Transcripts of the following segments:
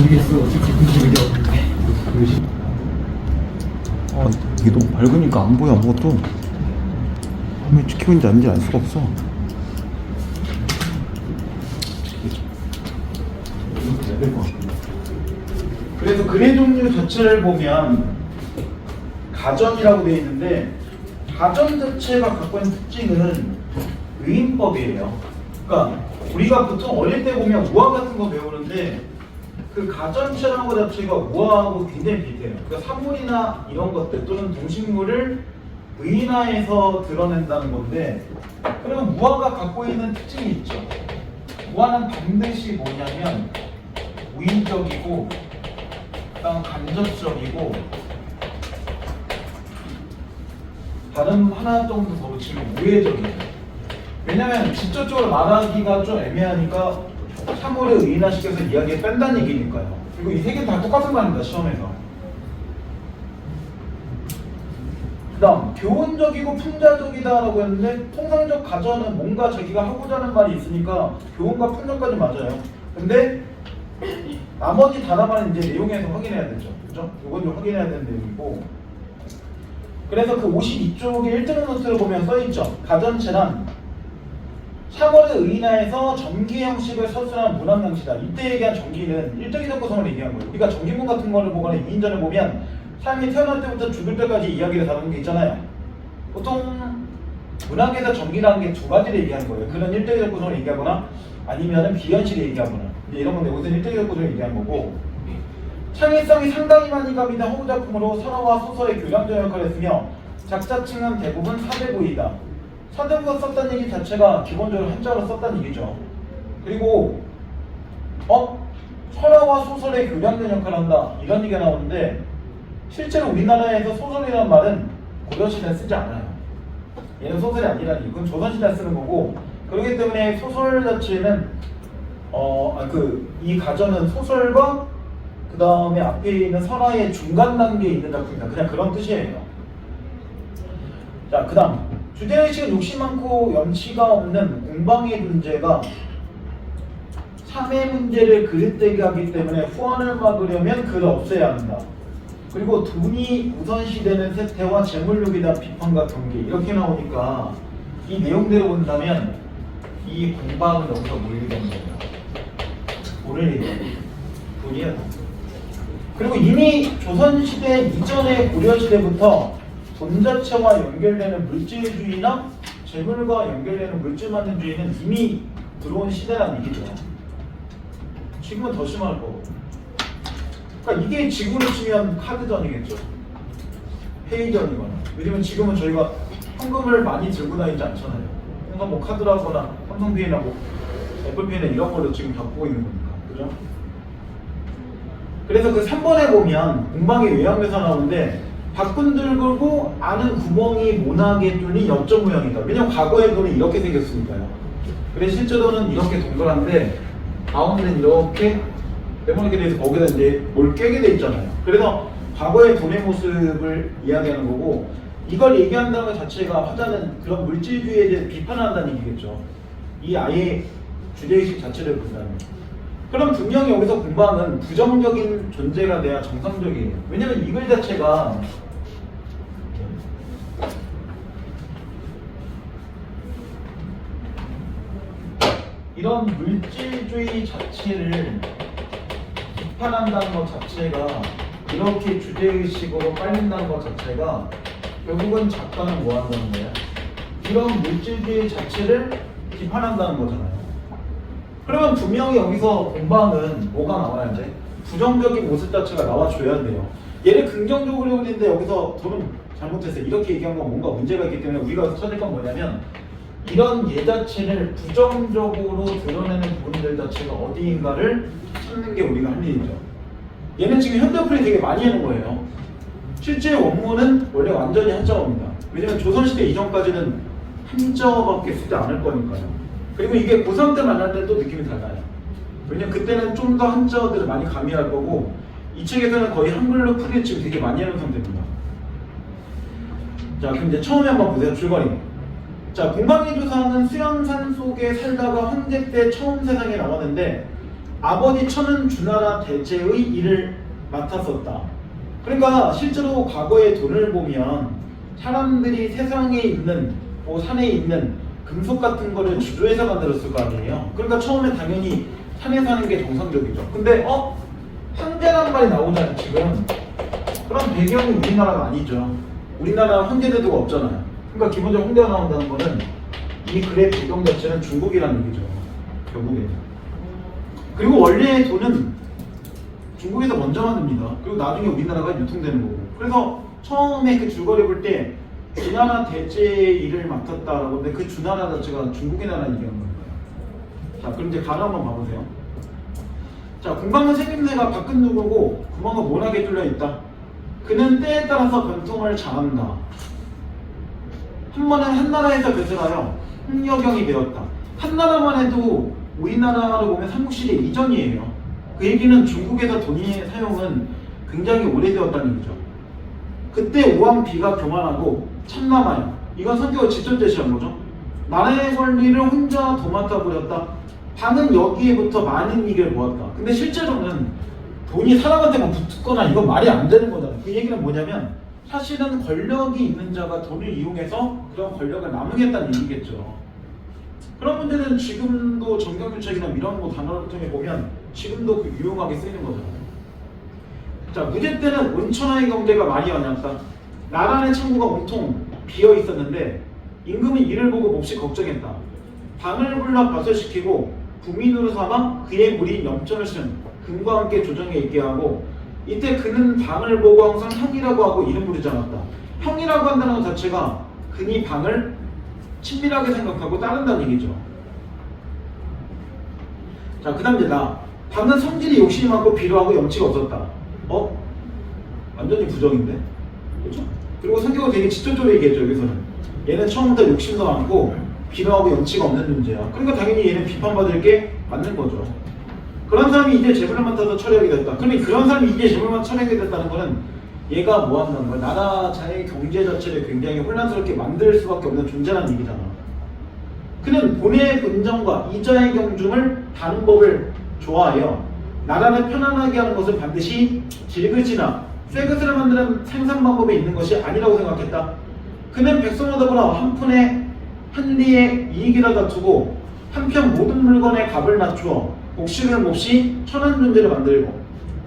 모르겠어. 어떻게 공부를 없는데. 이게 너무 밝으니까 안 보여 아무것도. 화면이 찍히고 있는지 아닌지 알 수가 없어. 그래서 그래 종류 자체를 보면 가전이라고 되어 있는데, 가전 자체가 갖고 있는 특징은 의인법이에요. 그러니까 우리가 보통 어릴 때 보면 우화 같은 거 배우는데, 그 가전체라는 것 자체가 우화하고 굉장히 비슷해요. 그러니까 사물이나 이런 것들 또는 동식물을 의인화해서 드러낸다는 건데, 그러면 우화가 갖고 있는 특징이 있죠. 우화는 반드시 뭐냐면 우인적이고, 그다음 간접적이고, 발음 하나 정도 더 붙이면 우회적이에요. 왜냐면 직접적으로 말하기가 좀 애매하니까 사물을 의인화시켜서 이야기에 뺀다는 얘기니까요. 그리고 이 세 개 다 똑같은 말입니다, 시험에서. 그 다음 교훈적이고 풍자적이다라고 했는데, 통상적 가전은 뭔가 자기가 하고자 하는 말이 있으니까 교훈과 풍자까지 맞아요. 근데 나머지 단어만 이제 내용에서 확인해야 되죠. 그죠? 이건 좀 확인해야 되는 내용이고, 그래서 그 52쪽의 1등 노트를 보면 써있죠. 가전체란 사물을 의인화해서 전기 형식을 서술하는 문학 양식이다. 이때 얘기한 전기는 일정이적 구성을 얘기한 거예요. 우리가 전기문 같은 거를 보거나 이인전을 보면 사람이 태어날 때부터 죽을 때까지 이야기를 다루는 게 있잖아요. 보통 문학에서 전기라는 게 두 가지를 얘기하는 거예요. 그런 일정이적 구성을 얘기하거나 아니면은 비현실을 얘기하거나, 이제 이런 건데 여기서 일정이적 구성을 얘기한 거고, 창의성이 상당히 많이 가미된 허구 작품으로 설화와 소설의 교량적 역할을 했으며, 작자 층은 대부분 사대부이다. 사대부가 썼다는 얘기 자체가 기본적으로 한자로 썼다는 얘기죠. 그리고 설화와 소설의 교량적 역할을 한다, 이런 얘기가 나오는데, 실제로 우리나라에서 소설이라는 말은 고려시대에 쓰지 않아요. 얘는 소설이 아니라니, 이건 조선시대에 쓰는 거고, 그렇기 때문에 소설 자체는 이 가전은 소설과 그 다음에 앞에 있는 설화의 중간 단계에 있는 작품이다. 그냥 그런 뜻이에요. 자, 그 다음 주제의식은 욕심 많고 염치가 없는 공방의 문제가 3의 문제를 그릇되게 하기 때문에 후원을 막으려면 그를 없애야 한다. 그리고 돈이 우선시되는 세태와 재물욕에 대한 비판과 경계, 이렇게 나오니까 이 내용대로 본다면 이 공방은 여기서 뭘 얘기하는 거예요? 돈을 얘기하는 거예요. 돈이에요. 그리고 이미 조선시대 이전의 고려시대부터 돈 자체와 연결되는 물질주의나 재물과 연결되는 물질만능주의는 이미 들어온 시대라는 얘기죠. 지금은 더 심할 거고. 그러니까 이게 지구로 치면 카드전이겠죠. 회의전이거나. 왜냐면 지금은 저희가 현금을 많이 들고 다니지 않잖아요. 뭔가 뭐 카드라거나 삼성페이나 뭐 애플페이나 이런 걸로 지금 겪고 있는 거니까. 그죠? 그래서 그 3번에 보면 공방의 외양묘사 나오는데, 박군들 걸고 아는 구멍이 모나게 뚫린 엽전 모양이다. 왜냐면 과거의 돈이 이렇게 생겼으니까요. 그래서 실제로는 이렇게 동그란데 가운데는 이렇게 네모나게 돼서 거기다 이제 뭘 깨게 돼 있잖아요. 그래서 과거의 돈의 모습을 이야기하는 거고, 이걸 얘기한다는 것 자체가 하자는 그런 물질주의에 대해 비판한다는 얘기겠죠. 이 아예 주제의식 자체를 본다면. 그럼 분명히 여기서 공방은 부정적인 존재가 돼야 정상적이에요. 왜냐면 이 글 자체가 이런 물질주의 자체를 비판한다는 것 자체가, 이렇게 주제의식으로 빨린다는 것 자체가 결국은 작가는 뭐 한다는 거야? 이런 물질주의 자체를 비판한다는 거잖아요. 그러면 분명히 여기서 공방은 뭐가 나와야 돼? 부정적인 모습 자체가 나와줘야 돼요. 얘를 긍정적으로 그리는데 여기서 저는 잘못했어요. 이렇게 얘기한 건 뭔가 문제가 있기 때문에 우리가 찾을 건 뭐냐면, 이런 얘 자체를 부정적으로 드러내는 부분들 자체가 어디인가를 찾는 게 우리가 할 일이죠. 얘는 지금 현대어플이 되게 많이 하는 거예요. 실제 원문은 원래 완전히 한자어입니다. 왜냐면 조선시대 이전까지는 한자어밖에 쓰지 않을 거니까요. 그리고 이게 고3 때 만날 때는 또 느낌이 달라요. 왜냐면 그때는 좀 더 한자어들을 많이 가미할 거고, 이 책에서는 거의 한글로 풀이를 지금 되게 많이 하는 상태입니다. 자, 그럼 이제 처음에 한번 보세요. 줄거리. 자, 공방의 조상은 수양산 속에 살다가 황제 때 처음 세상에 나왔는데, 아버지 천은 주나라 대제의 일을 맡았었다. 그러니까 실제로 과거의 돈을 보면 사람들이 세상에 있는 뭐 산에 있는 금속 같은 거를 주조해서 만들었을 거 아니에요. 그러니까 처음에 당연히 산에 사는 게 정상적이죠. 근데 황제라는 말이 나오잖아요 지금. 그럼 배경이 우리나라가 아니죠. 우리나라 황제제도가 없잖아요. 그러니까 기본적으로 황제가 나온다는 거는 이 글의 배경 자체는 중국이라는 얘기죠. 결국에. 그리고 원래 돈은 중국에서 먼저 만듭니다. 그리고 나중에 우리나라가 유통되는 거고. 그래서 처음에 그 줄거리 볼 때 주나라 대제의 일을 맡았다라고 하는데 그 주나라 자체가 중국의 나라 얘기하는 거예요. 자, 그럼 이제 가로 한번 봐보세요. 자, 공간과 생김새가 바뀐 누구고 구멍은 모나게 뚫려 있다. 그는 때에 따라서 변통을 잘한다. 한 번은 한나라에서 배설하여 홍여경이 되었다. 한나라만 해도 우리나라로 보면 삼국시대 이전이에요. 그 얘기는 중국에서 돈의 사용은 굉장히 오래되었다는 얘기죠. 그때 오왕비가 교만하고 참남하여, 이건 성격을 직접 제시한 거죠. 나라의 권리를 혼자 도맡아 부렸다. 방은 여기에부터 많은 이익을 모았다. 근데 실제로는 돈이 사람한테만 붙거나 이건 말이 안 되는 거잖아요. 그 얘기는 뭐냐면 사실은 권력이 있는 자가 돈을 이용해서 그런 권력을 나누겠다는 얘기겠죠. 그런 문제는 지금도 정경유착이나 이런 거 단어를 통해 보면 지금도 그 유용하게 쓰이는 거잖아요. 자, 무제 때는 온천하의 경제가 많이 어렵다. 나라의 창고가 온통 비어 있었는데 임금은 이를 보고 몹시 걱정했다. 방을 불러 벼슬시키고 부민으로 삼아 그의 무리 염전을 쓴 금과 함께 조정해 있게 하고, 이때 그는 방을 보고 항상 형이라고 하고 이름 부르지 않았다. 형이라고 한다는 것 자체가 그니 방을 친밀하게 생각하고 따른다는 얘기죠. 자, 그 다음 이제 방은 성질이 욕심이 많고 비루하고 염치가 없었다. 완전히 부정인데? 그렇죠? 그리고 성격은 되게 직접적으로 얘기했죠. 여기서는 얘는 처음부터 욕심도 많고 비루하고 염치가 없는 존재야. 그러니까 당연히 얘는 비판받을 게 맞는 거죠. 그런 사람이 이제 재물을 맡아서 처리하게 됐다. 그러면 그런 사람이 이제 재물을 맡아 처리하게 됐다는 거는 얘가 뭐 한다는 거야? 나라 자의 경제 자체를 굉장히 혼란스럽게 만들 수밖에 없는 존재라는 얘기잖아. 그는 본의 본정과 이자의 경중을 다른 법을 좋아하여 나라를 편안하게 하는 것은 반드시 질그지나 쇠그스를 만드는 생산 방법에 있는 것이 아니라고 생각했다. 그는 백성과 더불어 한 푼에 한 리의 이익이라 다투고 한편 모든 물건의 값을 낮추어 복식을 몹시 천한 존재를 만들고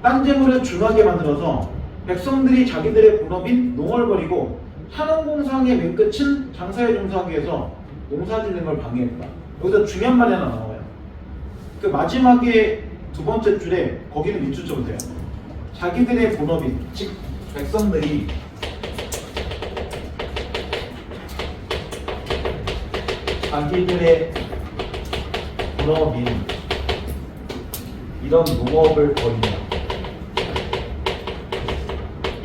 딴 재물을 준하게 만들어서 백성들이 자기들의 본업인 농을 버리고 산업공상의 맨 끝은 장사에 종사하기 위해서 농사 짓는 걸 방해했다. 여기서 중요한 말이 하나 나와요. 그 마지막에 두 번째 줄에 거기는 밑줄 쳐보세요. 자기들의 본업인, 즉 백성들이 자기들의 본업인 이런 농업을 벌인다.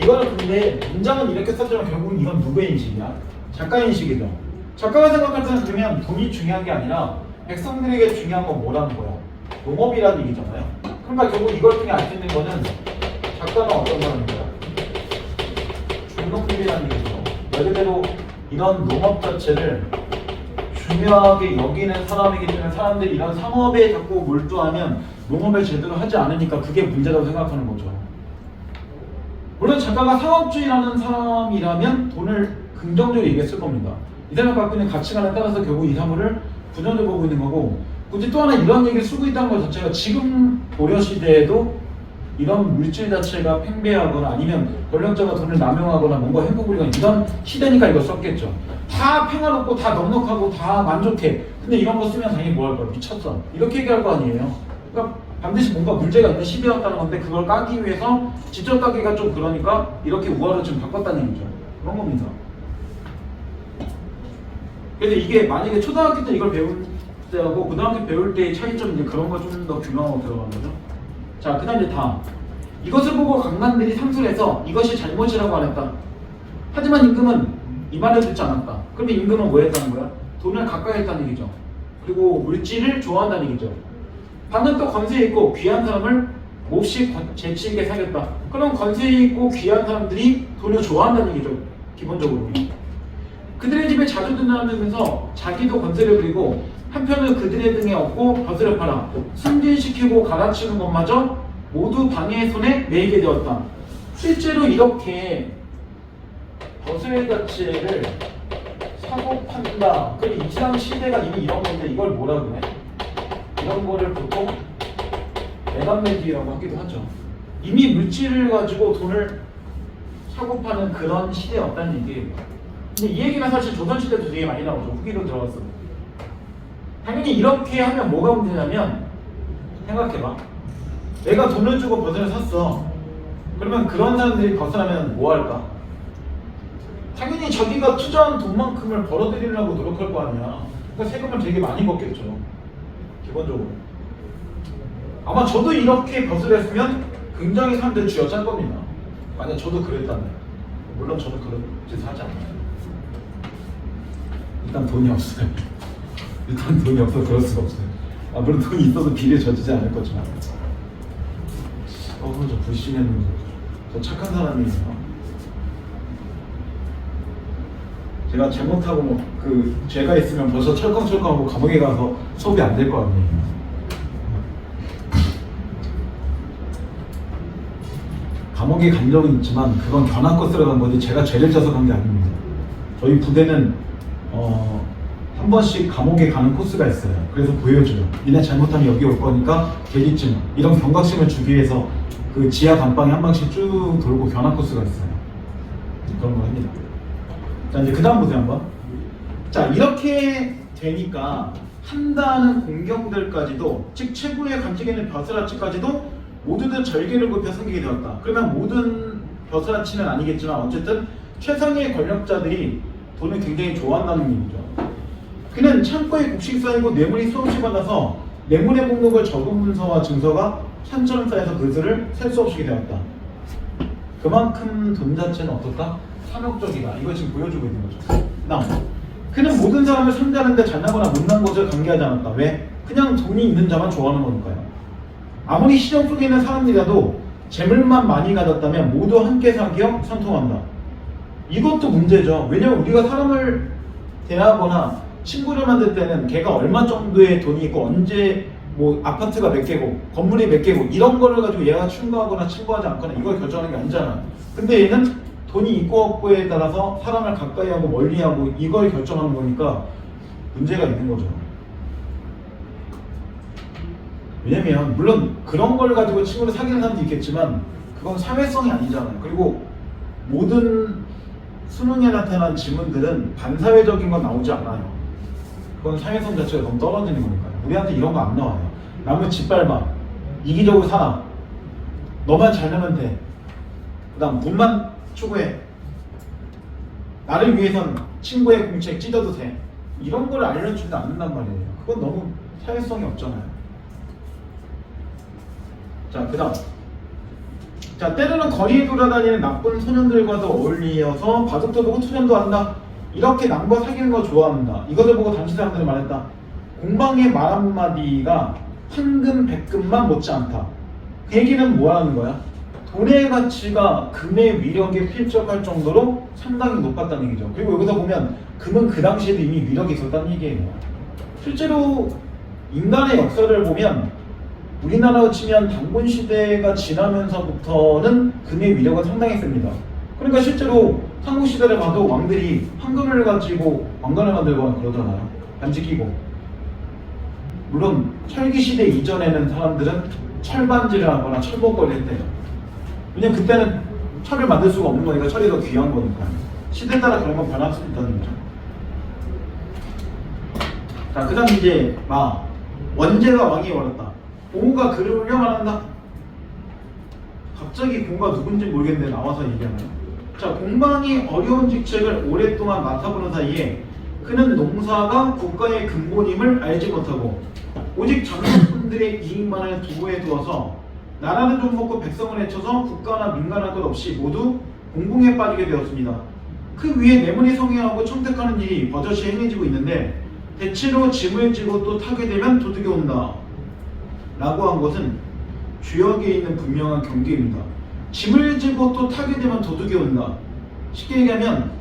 이거는 근데 문장은 이렇게 썼지만 결국은 이건 누구의 인식이야? 작가의 인식이죠. 작가가 생각할 때는 그러면 돈이 중요한 게 아니라 백성들에게 중요한 건 뭐라는 거야? 농업이라는 얘기잖아요. 그러니까 결국 이걸 통해 알 수 있는 거는 작가는 어떤 사람인가요? 중농민이라는 얘기죠. 말 그대로 이런 농업 자체를 중요하게 여기는 사람이기 때문에 사람들이 이런 상업에 자꾸 몰두하면 농업을 제대로 하지 않으니까 그게 문제라고 생각하는 거죠. 물론 작가가 상업주의라는 사람이라면 돈을 긍정적으로 얘기했을 겁니다. 이 사람이 갖고 있는 가치관에 따라서 결국 이 사물을 부정적으로 보고 있는 거고, 굳이 또 하나 이런 얘기를 쓰고 있다는 것 자체가 지금 고려시대에도 이런 물질 자체가 팽배하거나 아니면 권력자가 돈을 남용하거나 뭔가 행복부리거나 이런 시대니까 이걸 썼겠죠. 다 평화롭고 다 넉넉하고 다 만족해. 근데 이런 거 쓰면 당연히 뭐 할 거야? 미쳤어. 이렇게 얘기할 거 아니에요. 그러니까 반드시 뭔가 문제가 있는 시대였다는 건데 그걸 까기 위해서 직접 까기가 좀 그러니까 이렇게 우화를 좀 바꿨다는 얘기죠. 그런 겁니다. 그래서 이게 만약에 초등학교 때 이걸 배울 때하고 고등학교 배울 때의 차이점은 이제 그런 거 좀 더 규명하고 들어가는 거죠. 자, 그 다음 이제 다음. 이것을 보고 강난들이 상술해서 이것이 잘못이라고 말했다. 하지만 임금은 이 말을 듣지 않았다. 그러면 임금은 뭐 했다는 거야? 돈을 가까이 했다는 얘기죠. 그리고 물질을 좋아한다는 얘기죠. 방은 또 권세 있고 귀한 사람을 몹시 재치 있게 사겠다. 그럼 권세 있고 귀한 사람들이 돈을 좋아한다는 얘기죠. 기본적으로. 그들의 집에 자주 들어가면서 자기도 권세를 부리고 한편을 그들의 등에 업고 벼슬을 팔아 승진시키고 갈아치우는 것마저 모두 당의 손에 매이게 되었다. 실제로 이렇게 벼슬 자체를 사고 판다. 그 이스랑 시대가 이미 이런 건데 이걸 뭐라 그래? 이런 거를 보통 매간매기라고 하기도 하죠. 이미 물질을 가지고 돈을 사고 파는 그런 시대였다는 얘기예요. 근데 이 얘기는 사실 조선시대도 되게 많이 나오죠. 후기로 들어갔어. 당연히 이렇게 하면 뭐가 문제냐면, 생각해봐. 내가 돈을 주고 버섯을 샀어. 그러면 그런 사람들이 벗어나면 뭐 할까? 당연히 자기가 투자한 돈만큼을 벌어들이려고 노력할 거 아니야. 그러니까 세금을 되게 많이 받겠죠. 기본적으로. 아마 저도 이렇게 벼슬을 했으면 굉장히 사람들 쥐어짠 겁니다. 만약 저도 그랬다면. 물론 저도 그런 짓을 하지 않아요. 일단 돈이 없어요. 일단 돈이 없어서 그럴 수가 없어요. 아, 물론 돈이 있어도 비리에 젖지 않을 거지만. 저 불신했는 저 착한 사람이에요. 제가 잘못하고 뭐 그 죄가 있으면 벌써 철컹철컹하고 감옥에 가서 수업이 안 될 거 아니에요. 감옥에 간 적은 있지만 그건 견학거 쓰러 간 거지 제가 죄를 져서 간 게 아닙니다. 저희 부대는 한 번씩 감옥에 가는 코스가 있어요. 그래서 보여줘요. 니네 잘못하면 여기 올 거니까 계기증 이런 경각심을 주기 위해서 그 지하 감방에 한 방씩 쭉 돌고 견학 코스가 있어요. 그런 걸 합니다. 자, 이제 그 다음 보세요 한번. 자, 이렇게 되니까 한다는 공경들까지도, 즉 최고의 간직에 있는 벼슬아치까지도 모두들 절개를 굽혀 섬기게 되었다. 그러면 모든 벼슬아치는 아니겠지만 어쨌든 최상의 권력자들이 돈을 굉장히 좋아한다는 얘기죠. 그는 창고에 곡식 쌓이고 뇌물이 수없이 받아서 뇌물의 목록을 적은 문서와 증서가 산처럼 쌓여서 그들을 셀 수 없이 되었다. 그만큼 돈 자체는 어떻다? 탐욕적이다. 이걸 지금 보여주고 있는 거죠. 다음, 그는 모든 사람을 상대하는데 잘나거나 못난 것을 관계하지 않았다. 왜? 그냥 돈이 있는 자만 좋아하는 거니까요. 아무리 시정 속에 있는 사람들이라도 재물만 많이 가졌다면 모두 함께 사기어 상통한다. 이것도 문제죠. 왜냐면 우리가 사람을 대하거나 친구를 만들 때는 걔가 얼마 정도의 돈이 있고 언제 뭐 아파트가 몇 개고 건물이 몇 개고 이런 거를 가지고 얘가 충고하거나 친구하지 않거나 이걸 결정하는 게 아니잖아요. 근데 얘는 돈이 있고 없고에 따라서 사람을 가까이 하고 멀리 하고 이걸 결정하는 거니까 문제가 있는 거죠. 왜냐면 물론 그런 걸 가지고 친구를 사귀는 사람도 있겠지만 그건 사회성이 아니잖아요. 그리고 모든 수능에 나타난 지문들은 반사회적인 건 나오지 않아요. 그건 사회성 자체가 너무 떨어지는 거니까요. 우리한테 이런 거 안 나와요. 남을 짓밟아, 이기적으로 살아, 너만 잘 되면 돼, 그 다음 돈만 추구해, 나를 위해선 친구의 공책 찢어도 돼, 이런 걸 알려주지 않는단 말이에요. 그건 너무 사회성이 없잖아요. 자, 그 다음, 자, 때로는 거리에 돌아다니는 나쁜 소년들과도 어울리어서 바둑도 보고 투전도 한다. 이렇게 남과 사귀는 거 좋아합니다. 이것을 보고 당시 사람들은 말했다. 공방의 말 한마디가 황금 백금만 못지않다. 그 얘기는 뭐라는 거야? 돈의 가치가 금의 위력에 필적할 정도로 상당히 높았다는 얘기죠. 그리고 여기서 보면 금은 그 당시에도 이미 위력이 있었다는 얘기예요. 실제로 인간의 역사를 보면 우리나라로 치면 단군 시대가 지나면서부터는 금의 위력은 상당히 셉니다. 그러니까 실제로 삼국시대를 봐도 왕들이 황금을 가지고 왕관을 만들거나 그러잖아요. 반지 끼고. 물론 철기시대 이전에는 사람들은 철반지를 하거나 철복걸이를 했대요. 왜냐면 그때는 철을 만들 수가 없는 거니까 철이 더 귀한 거니까요. 시대에 따라 그런 건 변할 수 있다는 거죠. 자, 그 다음 이제 원제가 왕이 원했다. 공우가 그를 훈령한다. 갑자기 공우가 누군지 모르겠는데 나와서 얘기하나요? 자, 공방이 어려운 직책을 오랫동안 맡아보는 사이에 그는 농사가 국가의 근본임을 알지 못하고 오직 장로분들의 이익만을 두고에 두어서 나라는 좀 먹고 백성을 해쳐서 국가나 민간할 것 없이 모두 공공에 빠지게 되었습니다. 그 위에 뇌물이 성행하고 청택하는 일이 버젓이 행해지고 있는데 대체로 짐을 지고 또 타게 되면 도둑이 온다 라고 한 것은 주역에 있는 분명한 경계입니다. 짐을 지고 또 타게 되면 도둑이 온다. 쉽게 얘기하면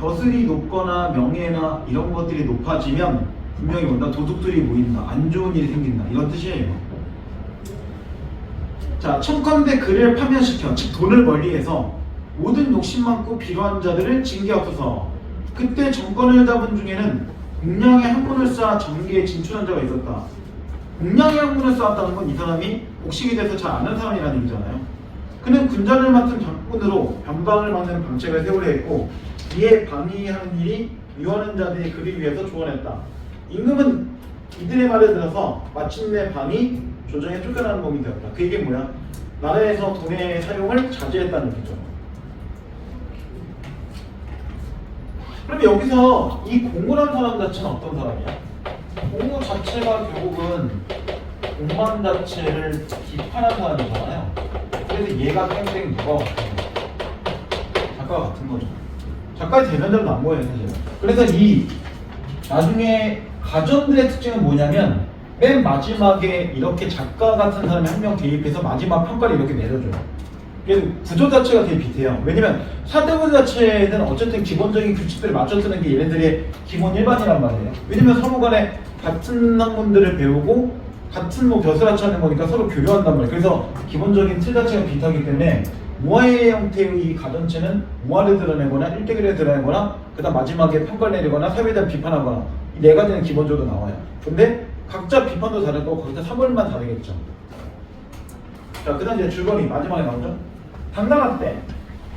벼슬이 높거나 명예나 이런 것들이 높아지면 분명히 뭔가 도둑들이 모인다, 안 좋은 일이 생긴다 이런 뜻이에요. 자, 청컨대 그를 파면시켜, 즉 돈을 멀리해서 모든 욕심 많고 비루한 자들을 징계하소서. 그때 정권을 잡은 중에는 공량의 학문을 쌓아 정계에 진출한 자가 있었다. 공량의 학문을 쌓았다는 건 이 사람이 복식에 대해서 잘 아는 사람이라는 얘기잖아요. 그는 군자를 맡은 장군으로 변방을 막는 방책을 세우려 했고 이에 방위하는 일이 미워하는 자들이 그를 위해서 조언했다. 임금은 이들의 말을 들어서 마침내 방위 조정에 쫓겨나는 법이 되었다. 그 얘기는 뭐야? 나라에서 돈의 사용을 자제했다는 얘기죠. 그럼 여기서 이 공무라는 사람 자체는 어떤 사람이야? 공무 자체가 결국은 공만 자체를 비판한 사람이잖아요. 그래서 얘가 땡땡 누가 작가가 같은 거죠. 작가의 대면적은 안 보여요 사실. 그래서 이 나중에 가전들의 특징은 뭐냐면 맨 마지막에 이렇게 작가 같은 사람이 한 명 개입해서 마지막 평가를 이렇게 내려줘요. 그래서 구조 자체가 되게 비슷해요. 왜냐면 사대부 자체는 어쨌든 기본적인 규칙들을 맞춰쓰는 게 얘네들의 기본 일반이란 말이에요. 왜냐면 서로 간에 같은 학문들을 배우고 같은 뭐 벼슬아치 하는 거니까 서로 교류한단 말이에요. 그래서 기본적인 틀 자체가 비슷하기 때문에 모아의 형태의 이 가전체는 모아를 드러내거나 일대기를 드러내거나 그 다음 마지막에 평가를 내리거나 사회에 대한 비판하거나 이 네 가지는 기본적으로 나와요. 근데 각자 비판도 다를 거고 각자 사물만 다르겠죠. 자, 그 다음 이제 줄거리 마지막에 나오죠. 당나라 때.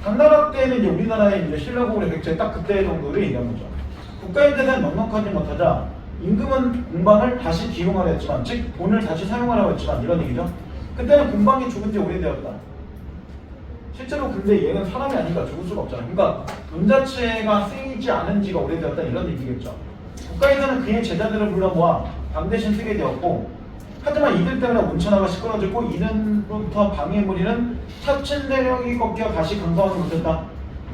당나라 때는 이제 우리나라의 이제 신라국의 백제 딱 그때 정도를 얘기한 거죠. 국가의 대사는 넉넉하지 못하자 임금은 공방을 다시 기용하려 했지만, 즉 돈을 다시 사용하려고 했지만 이런 얘기죠. 그때는 공방이 죽은 지 오래되었다. 실제로 근데 얘는 사람이 아니니까 죽을 수가 없잖아. 그러니까 돈 자체가 쓰이지 않은 지가 오래되었다 이런 얘기겠죠. 국가에서는 그의 제자들을 불러 모아 방 대신 쓰게 되었고, 하지만 이들 때문에 온천하가 시끄러졌고 이는부터 방의 무리는 차츰대령이 꺾여 다시 강성하지 못했다.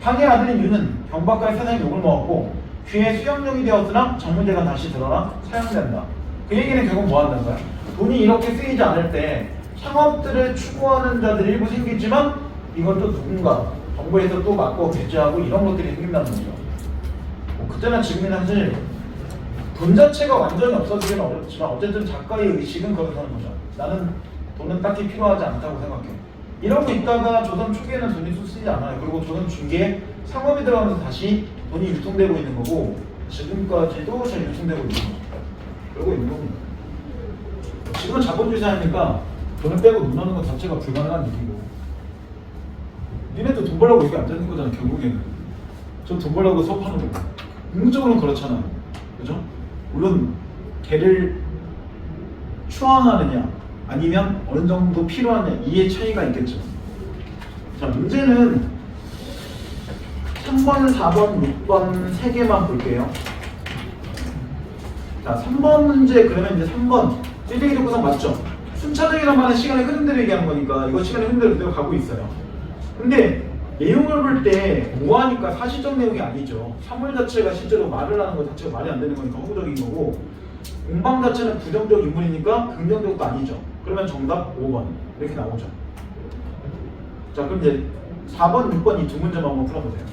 방의 아들인 유는 병박가의 세상에 욕을 먹었고 귀의 수영용이 되었으나 정문제가 다시 드러나 사용된다. 그 얘기는 결국 뭐 한다는 거야? 돈이 이렇게 쓰이지 않을 때 상업들을 추구하는 자들이 일부 생기지만 이건 또 누군가 정부에서 또 막고 배제하고 이런 것들이 생긴다는 거죠. 뭐 그때나 지금이나 사실 돈 자체가 완전히 없어지기는 어렵지만 어쨌든 작가의 의식은 그렇다는 거죠. 나는 돈은 딱히 필요하지 않다고 생각해. 이러고 있다가 조선 초기에는 돈이 쑥 쓰지 않아요. 그리고 조선 중기에 상업이 들어가면서 다시 돈이 유통되고 있는 거고 지금까지도 잘 유통되고 있는 거죠. 그러고 있는 겁니다. 지금은 자본주의 사회니까 돈을 빼고 눈 하는 것 자체가 불가능한 일이고 니네도 돈 벌려고 여기 앉아있는 거잖아. 결국에는 전 돈 벌려고 수업하는 거고 궁극적으로는 그렇잖아요. 그죠? 물론 걔를 추앙하느냐 아니면 어느 정도 필요하냐 이의 차이가 있겠죠. 자, 문제는 3번, 4번, 6번 3개만 볼게요. 자, 3번 문제 그러면 이제 3번 일대기 구성 맞죠? 순차적이란 말은 시간의 흐름 대로 얘기하는 거니까 이거 시간의 흐름 대로 그대로 가고 있어요. 근데 내용을 볼 때 뭐하니까 사실적 내용이 아니죠. 사물 자체가 실제로 말을 하는 것 자체가 말이 안 되는 거니까 허구적인 거고 공방 자체는 부정적 인물이니까 긍정적도 아니죠. 그러면 정답 5번 이렇게 나오죠. 자, 그럼 이제 4번, 6번 이 두 문제만 한번 풀어보세요.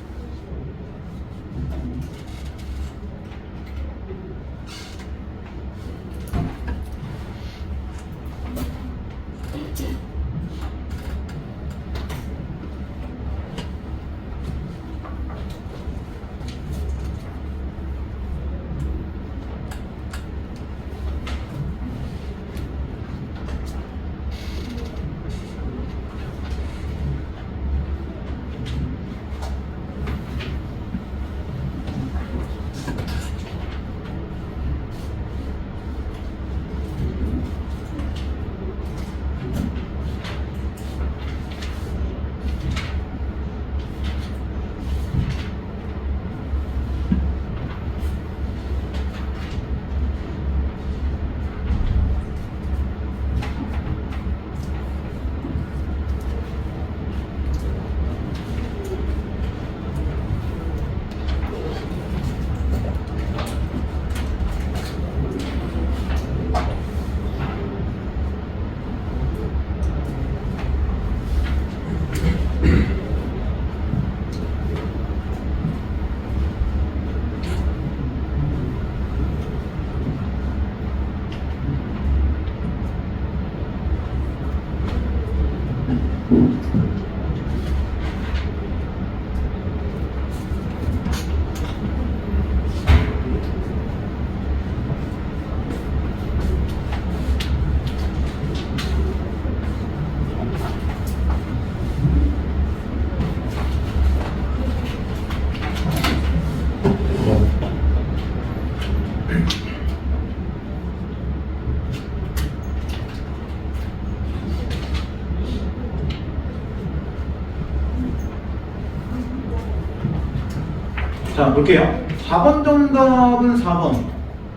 자, 볼게요. 4번 정답은 4번,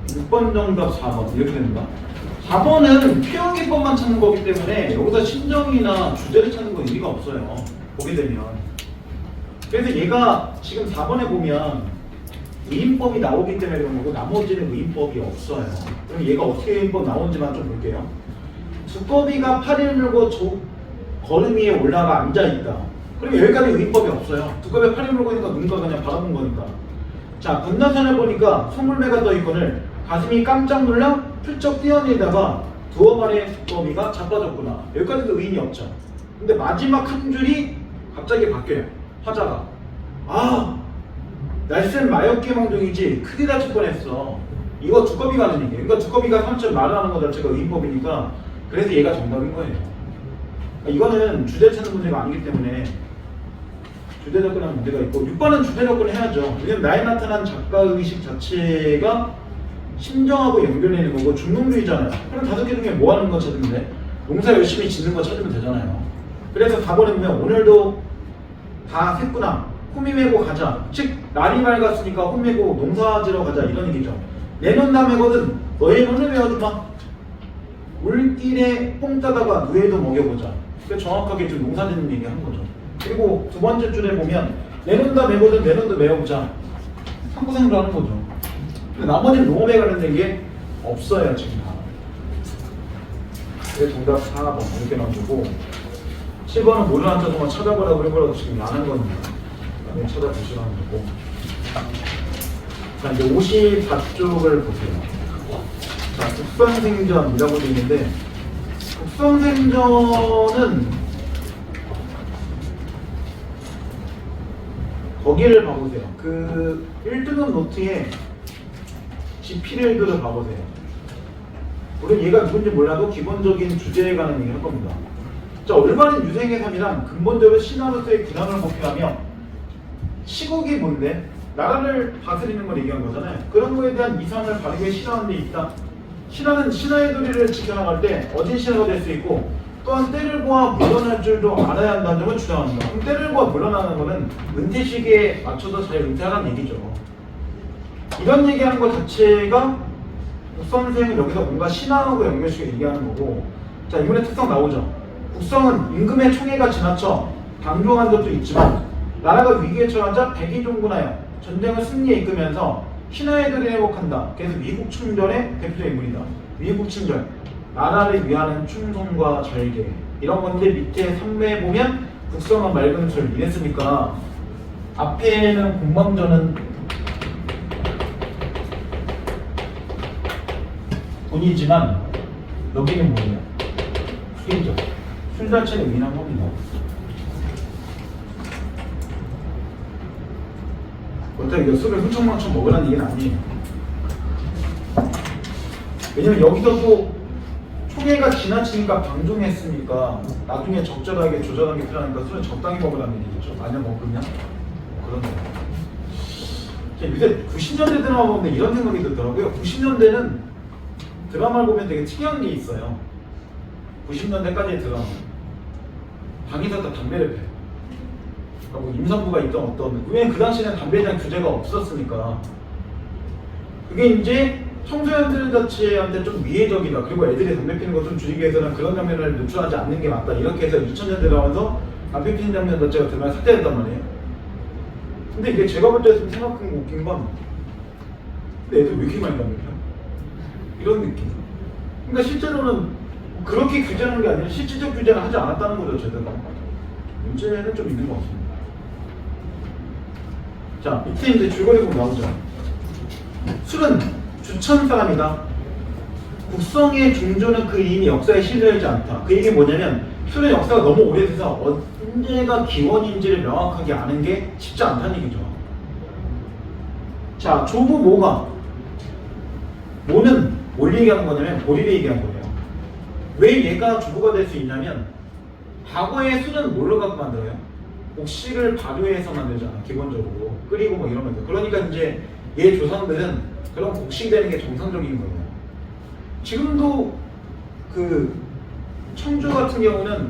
6번 정답 4번 이렇게 됩니다. 4번은 표현기법만 찾는 거기 때문에 여기서 신정이나 주제를 찾는 건 의미가 없어요. 보게 되면. 그래서 얘가 지금 4번에 보면 의인법이 나오기 때문에 그런 거고 나머지는 의인법이 없어요. 그럼 얘가 어떻게 의인법 나오는지만 좀 볼게요. 두꺼비가 팔을 물고 걸음 위에 올라가 앉아있다. 그럼 여기까지 의인법이 없어요. 두꺼비가 팔을 물고 있으니까 눈가 그냥 바라본 거니까. 자, 분나선을 보니까 소물매가 떠있거늘 가슴이 깜짝 놀라 훌쩍 뛰어내다가 두어 발의 두꺼비가 자빠졌구나. 여기까지도 의인이 없죠. 근데 마지막 한 줄이 갑자기 바뀌어요. 화자가. 아, 날쌘 마역개망종이지 크게 다칠 뻔했어. 이거 두꺼비가 하는 얘기예요. 그러니까 두꺼비가 삼촌 말을 하는 거 자체가 의인법이니까 그래서 얘가 정답인 거예요. 그러니까 이거는 주제 찾는 문제가 아니기 때문에 주제 접근하는 문제가 있고 6번은 주제 접근을 해야죠. 왜냐면 나에 나타난 작가의식 자체가 심정하고 연결되는 거고 중농주의잖아요. 그럼 5개 중에 뭐 하는 거 찾으면 돼? 농사 열심히 짓는 거 찾으면 되잖아요. 그래서 4번에 보면 오늘도 다 샜구나. 호미 메고 가자. 즉 날이 맑았으니까 호미 메고 농사지러 가자 이런 얘기죠. 내놓은 다음에거든 너의 눈을 배워주마. 물길에 뽕 따다가 누에도 먹여보자. 그러니까 정확하게 지금 농사 짓는 얘기 한 거죠. 그리고 두 번째 줄에 보면 내놓는다 메거든 내놓는다 메워보자. 상부상조 하는 거죠. 근데 나머지는 농업에 관련된 게 없어요 지금 다. 그래서 정답 4번 이렇게 나오고 7번은 모르는 한자동안 찾아보라고 해보라고 지금 안 한 겁니다. 나중에 찾아보시라는 거고. 자, 이제 54쪽을 보세요. 자, 국선생전이라고 되어 있는데 국선생전은 거기를 봐보세요. 그 1등급 노트에 지필을 들어 봐보세요. 우리는 얘가 누군지 몰라도 기본적인 주제에 관한 얘기를 할 겁니다. 자, 올바른 유생의 삶이란 근본적으로 신하로서의 기능을 목표하며 시국이 뭔데? 나라를 다스리는 걸 얘기한 거잖아요. 그런 거에 대한 이상을 바르게 신하는 데 있다. 신하는 신하의 도리를 지켜나갈 때 어진 신하가 될 수 있고 또한 때를 보아 물러날 줄도 알아야 한다는 점을 주장합니다. 그럼 때를 보아 물러나는 거는 은퇴 시기에 맞춰서 잘 은퇴하라는 얘기죠. 이런 얘기하는 것 자체가 국선생은 여기서 뭔가 신하하고 연결시켜 얘기하는 거고. 자, 인물의 특성 나오죠. 국성은 임금의 총애가 지나쳐 당종한 적도 있지만 나라가 위기에 처하자 백의종군하여 전쟁을 승리에 이끌면서 신하의 도리를 회복한다. 그래서 위국충전의 대표적인 인물이다. 위국충전, 나라를 위하는 충성과 절개 이런 건데 밑에 3매에 보면 국성은 맑은 술 이랬으니까 앞에는 공방전은 돈이지만 여기는 뭐예요? 술이죠. 술 자체는 위인한 겁니다. 그렇다고 술을 흥청망청 먹으라는 얘기는 아니에요. 왜냐면 여기서 또 총애가 지나치니까 방종했으니까 나중에 적절하게 조절하는 게 필요하니까 술은 적당히 먹으라는 얘기죠. 많이 먹으면 그런 거예요. 요새 90년대 드라마 보는데 이런 생각이 들더라고요. 90년대는 드라마를 보면 되게 특이한 게 있어요. 90년대까지의 드라마. 방에서 다 담배를 피워요. 그러니까 뭐 임산부가 있던 어떤, 왜냐면 그 당시에는 담배에 대한 규제가 없었으니까. 그게 이제 청소년들 자체한테 좀 미해적이다. 그리고 애들이 담배 피는 거 좀 줄이기 위해서는 그런 장면을 노출하지 않는 게 맞다. 이렇게 해서 2000년대 들어가면서 담배 피는 장면 자체가 드라마에 삭제됐단 말이에요. 근데 이게 제가 볼 때 생각한 거 웃긴 건 근데 애들 왜 이렇게 많이 담배 피워? 이런 느낌. 그러니까 실제로는 그렇게 규제하는 게 아니라 실질적 규제는 하지 않았다는 거죠, 제대로. 문제는 좀 있는 것 같습니다. 자, 밑에 이제 줄거리 보면 나오죠. 술은 주천 사람이다. 국성의 중조는 그 이미 역사에 실려있지 않다. 그 얘기 뭐냐면 술의 역사가 너무 오래돼서 언제가 기원인지를 명확하게 아는 게 쉽지 않다는 얘기죠. 자, 조부 모가 모는 뭘 얘기하는 거냐면 보리를 얘기하는 거예요. 왜 얘가 주부가 될 수 있냐면 과거의 술은 뭘로 갖고 만들어요? 옥시를 발효해서 만들잖아. 기본적으로 끓이고 뭐 이러면서. 그러니까 이제 얘 조상들은 그런 곡식되는 게 정상적인 거예요. 지금도 그 청주 같은 경우는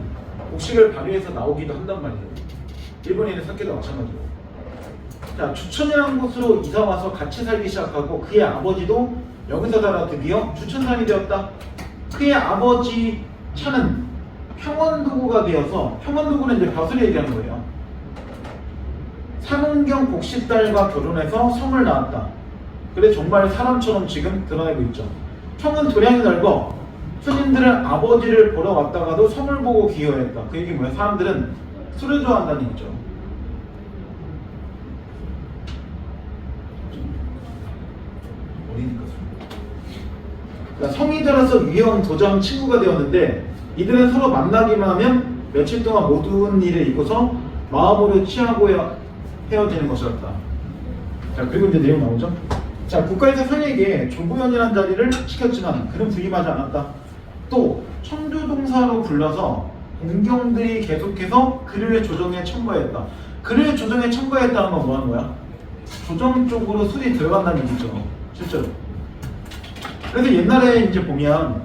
곡식을 발효해서 나오기도 한단 말이에요. 일본인의 사케도 마찬가지고. 자, 주천이라는 곳으로 이사 와서 같이 살기 시작하고 그의 아버지도 여기서 살아 드디어 주천산이 되었다. 그의 아버지 차는 평원도구가 되어서, 평원도구는 이제 벼슬이 얘기하는 거예요. 산원경 복식딸과 결혼해서 성을 낳았다. 그래 정말 사람처럼 지금 드러내고 있죠. 평은 도량이 넓어 스님들은 아버지를 보러 왔다가도 성을 보고 기여했다. 그 얘기 뭐야? 사람들은 술을 좋아한다는 얘기죠. 어리니까 술. 그러니까 성이 들어서 유형, 도장, 친구가 되었는데 이들은 서로 만나기만 하면 며칠 동안 모든 일을 잊고서 마음으로 취하고 헤어지는 것이었다. 자, 그리고 이제 내용 나오죠. 자, 국가에서 성에게 조구현이라는 자리를 시켰지만 그는 부임하지 않았다. 또 청조동사로 불러서 공경들이 계속해서 그를 조정에 첨가했다. 그를 조정에 첨가했다는 건 뭐 하는 거야? 조정 쪽으로 술이 들어간다는 얘기죠. 실제로. 그래서 옛날에 이제 보면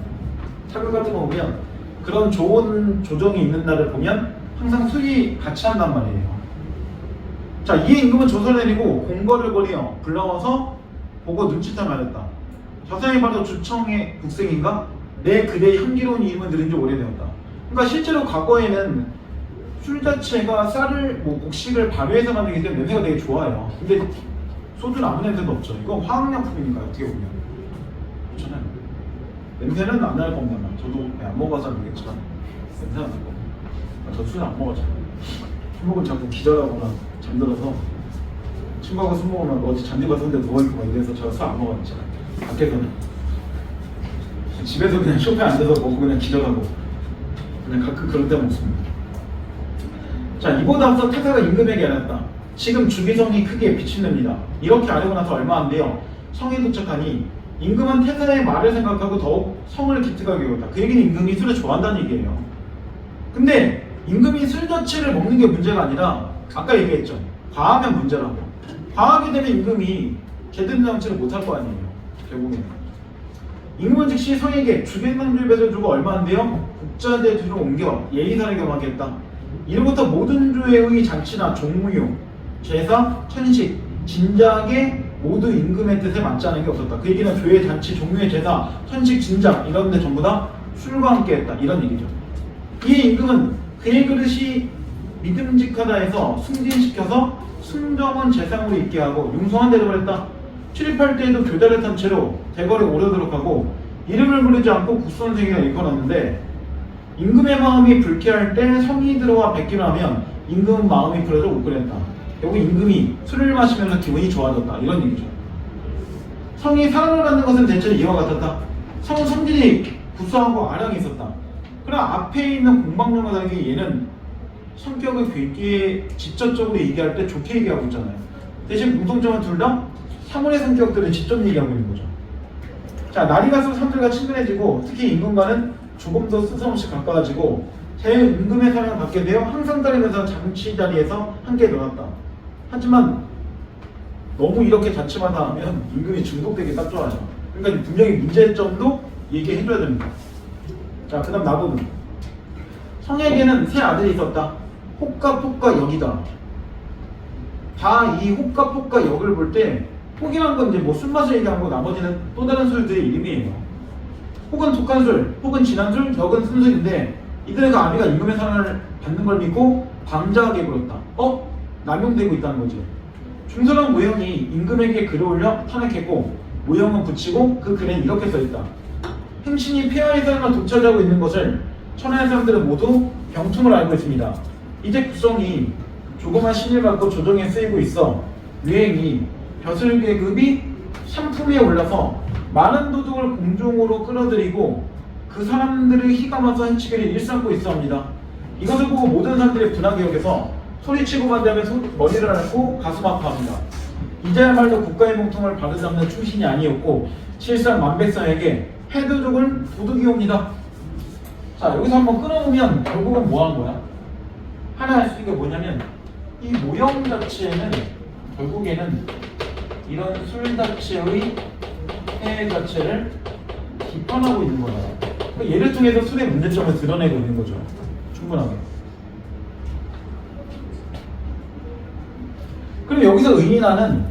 사극 같은 거 보면 그런 좋은 조정이 있는 날을 보면 항상 술이 같이 한단 말이에요. 자, 이에 임금은 조서를 내리고 공거를 벌여 불러와서 보고 눈치를 말했다. 저 사람이 바로 주청의 국생인가? 내 그대의 향기로운 이름을 들은 지 오래되었다. 그러니까 실제로 과거에는 술 자체가 쌀을, 곡식을 발효해서 만들기 때문에 냄새가 되게 좋아요. 근데 소주는 아무 냄새도 없죠. 이건 화학약품이니까요, 어떻게 보면. 그렇잖아요. 냄새는 안 날 겁니다. 저도 안 먹어서 모르겠지만 냄새는 안 날 겁니다. 저 술은 안 먹었잖아요. 술 먹으면 자꾸 기절하거나 잠들어서 친구하고 술 먹으면 어디 잔디밭 같은 데 누워있고 막 이래서 제가 술 안 먹었잖아요. 밖에서는. 집에서 그냥 쇼파에 앉아서 먹고 그냥 기절하고 그냥 가끔 그럴 때 먹습니다. 자, 이보다 앞서 태사가 임금에게 알았다. 지금 주기성이 크게 빛이 납니다. 이렇게 알고 나서 얼마 안 돼요. 성에 도착하니 임금은 태사의 말을 생각하고 더욱 성을 기특하게 여겼다. 그 얘기는 임금이 술을 좋아한다는 얘기예요. 근데 임금이 술 자체를 먹는 게 문제가 아니라 아까 얘기했죠. 과하면 문제라고. 과하게 되면 임금이 제대로 정치를 못할 거 아니에요. 결국에는. 임금은 즉시 성에게 주객남주의 뱃을 주고 얼마 안 돼요. 국자대주로 옮겨 예의사를 겸하겠다. 이로부터 모든 주의 잔치나 종무용, 제사, 천식, 진작에 모두 임금의 뜻에 맞지 않은 게 없었다. 그 얘기는 조의 잔치, 종묘의 제사, 천식, 진작 이런 데 전부 다 술과 함께 했다. 이런 얘기죠. 이에 임금은 그의 그릇이 믿음직하다 해서 승진시켜서 순정원 재상으로 있게 하고 융성한 대접을 했다. 출입할 때에도 교자를 탄 채로 대궐에 오르도록 하고 이름을 부르지 않고 국선생이가 일컬었는데 임금의 마음이 불쾌할 때 성이 들어와 뵙기로 하면 임금은 마음이 풀어져 욱그랬다. 결국 임금이 술을 마시면서 기분이 좋아졌다. 이런 얘기죠. 성이 사랑을 받는 것은 대체로 이와 같았다. 성은 성질이 구수하고 아량이 있었다. 그러나 앞에 있는 공방령과 다르게 얘는 성격을 되게 직접적으로 얘기할 때 좋게 얘기하고 있잖아요. 대신 공통점은 둘 다 사물의 성격들을 직접 얘기하고 있는 거죠. 자, 날이 갈수록 사람들과 친근해지고 특히 임금과는 조금 더 스스럼없이 가까워지고 제 임금의 사랑을 받게 되어 항상 다니면서 잔치 자리에서 함께 놀았다. 하지만 너무 이렇게 잔치마다 하면 임금이 중독되기 딱 좋아요. 그러니까 분명히 문제점도 얘기해줘야 됩니다. 자, 그 다음 나보는 성에게는 세 아들이 있었다. 혹과 폭과 역이다. 다 이 혹과 폭과 역을 볼 때 혹이란 건 이제 뭐 술맛을 얘기한 거 나머지는 또 다른 술들의 이름이에요. 혹은 독한 술, 혹은 진한 술, 역은 순술인데 이들의 그 아비가 임금의 사랑을 받는 걸 믿고 방자하게 굴었다. 남용되고 있다는 거지. 중서랑 모형이 임금에게 글을 올려 탄핵했고 모형은 붙이고 그 글엔 이렇게 써있다. 행신이 폐하의 사랑을 독차지하고 있는 것을 천하의 사람들은 모두 병통을 알고 있습니다. 이제 국성이 조그만 신을 받고 조정에 쓰이고 있어 유행이 벼슬계급이 상품에 올라서 많은 도둑을 공중으로 끌어들이고 그 사람들의 희감아서 해치기를 일삼고 있어 합니다. 이것을 보고 모든 사람들이 분하게 여겨서 소리치고 반대하며 머리를 앓고 가슴 아파합니다. 이제야말로 국가의 공통을 바로잡는 충신이 아니었고 실상 만백성에게 해도족은 도둑이 옵니다. 자, 여기서 한번 끊어보면 결국은 뭐 한 거야? 하나 할 수 있는 게 뭐냐면 이 모형 자체는 결국에는 이런 술 자체의 해 자체를 비판하고 있는 거야. 그러니까 얘를 통해서 술의 문제점을 드러내고 있는 거죠. 충분하게. 그럼 여기서 의인화는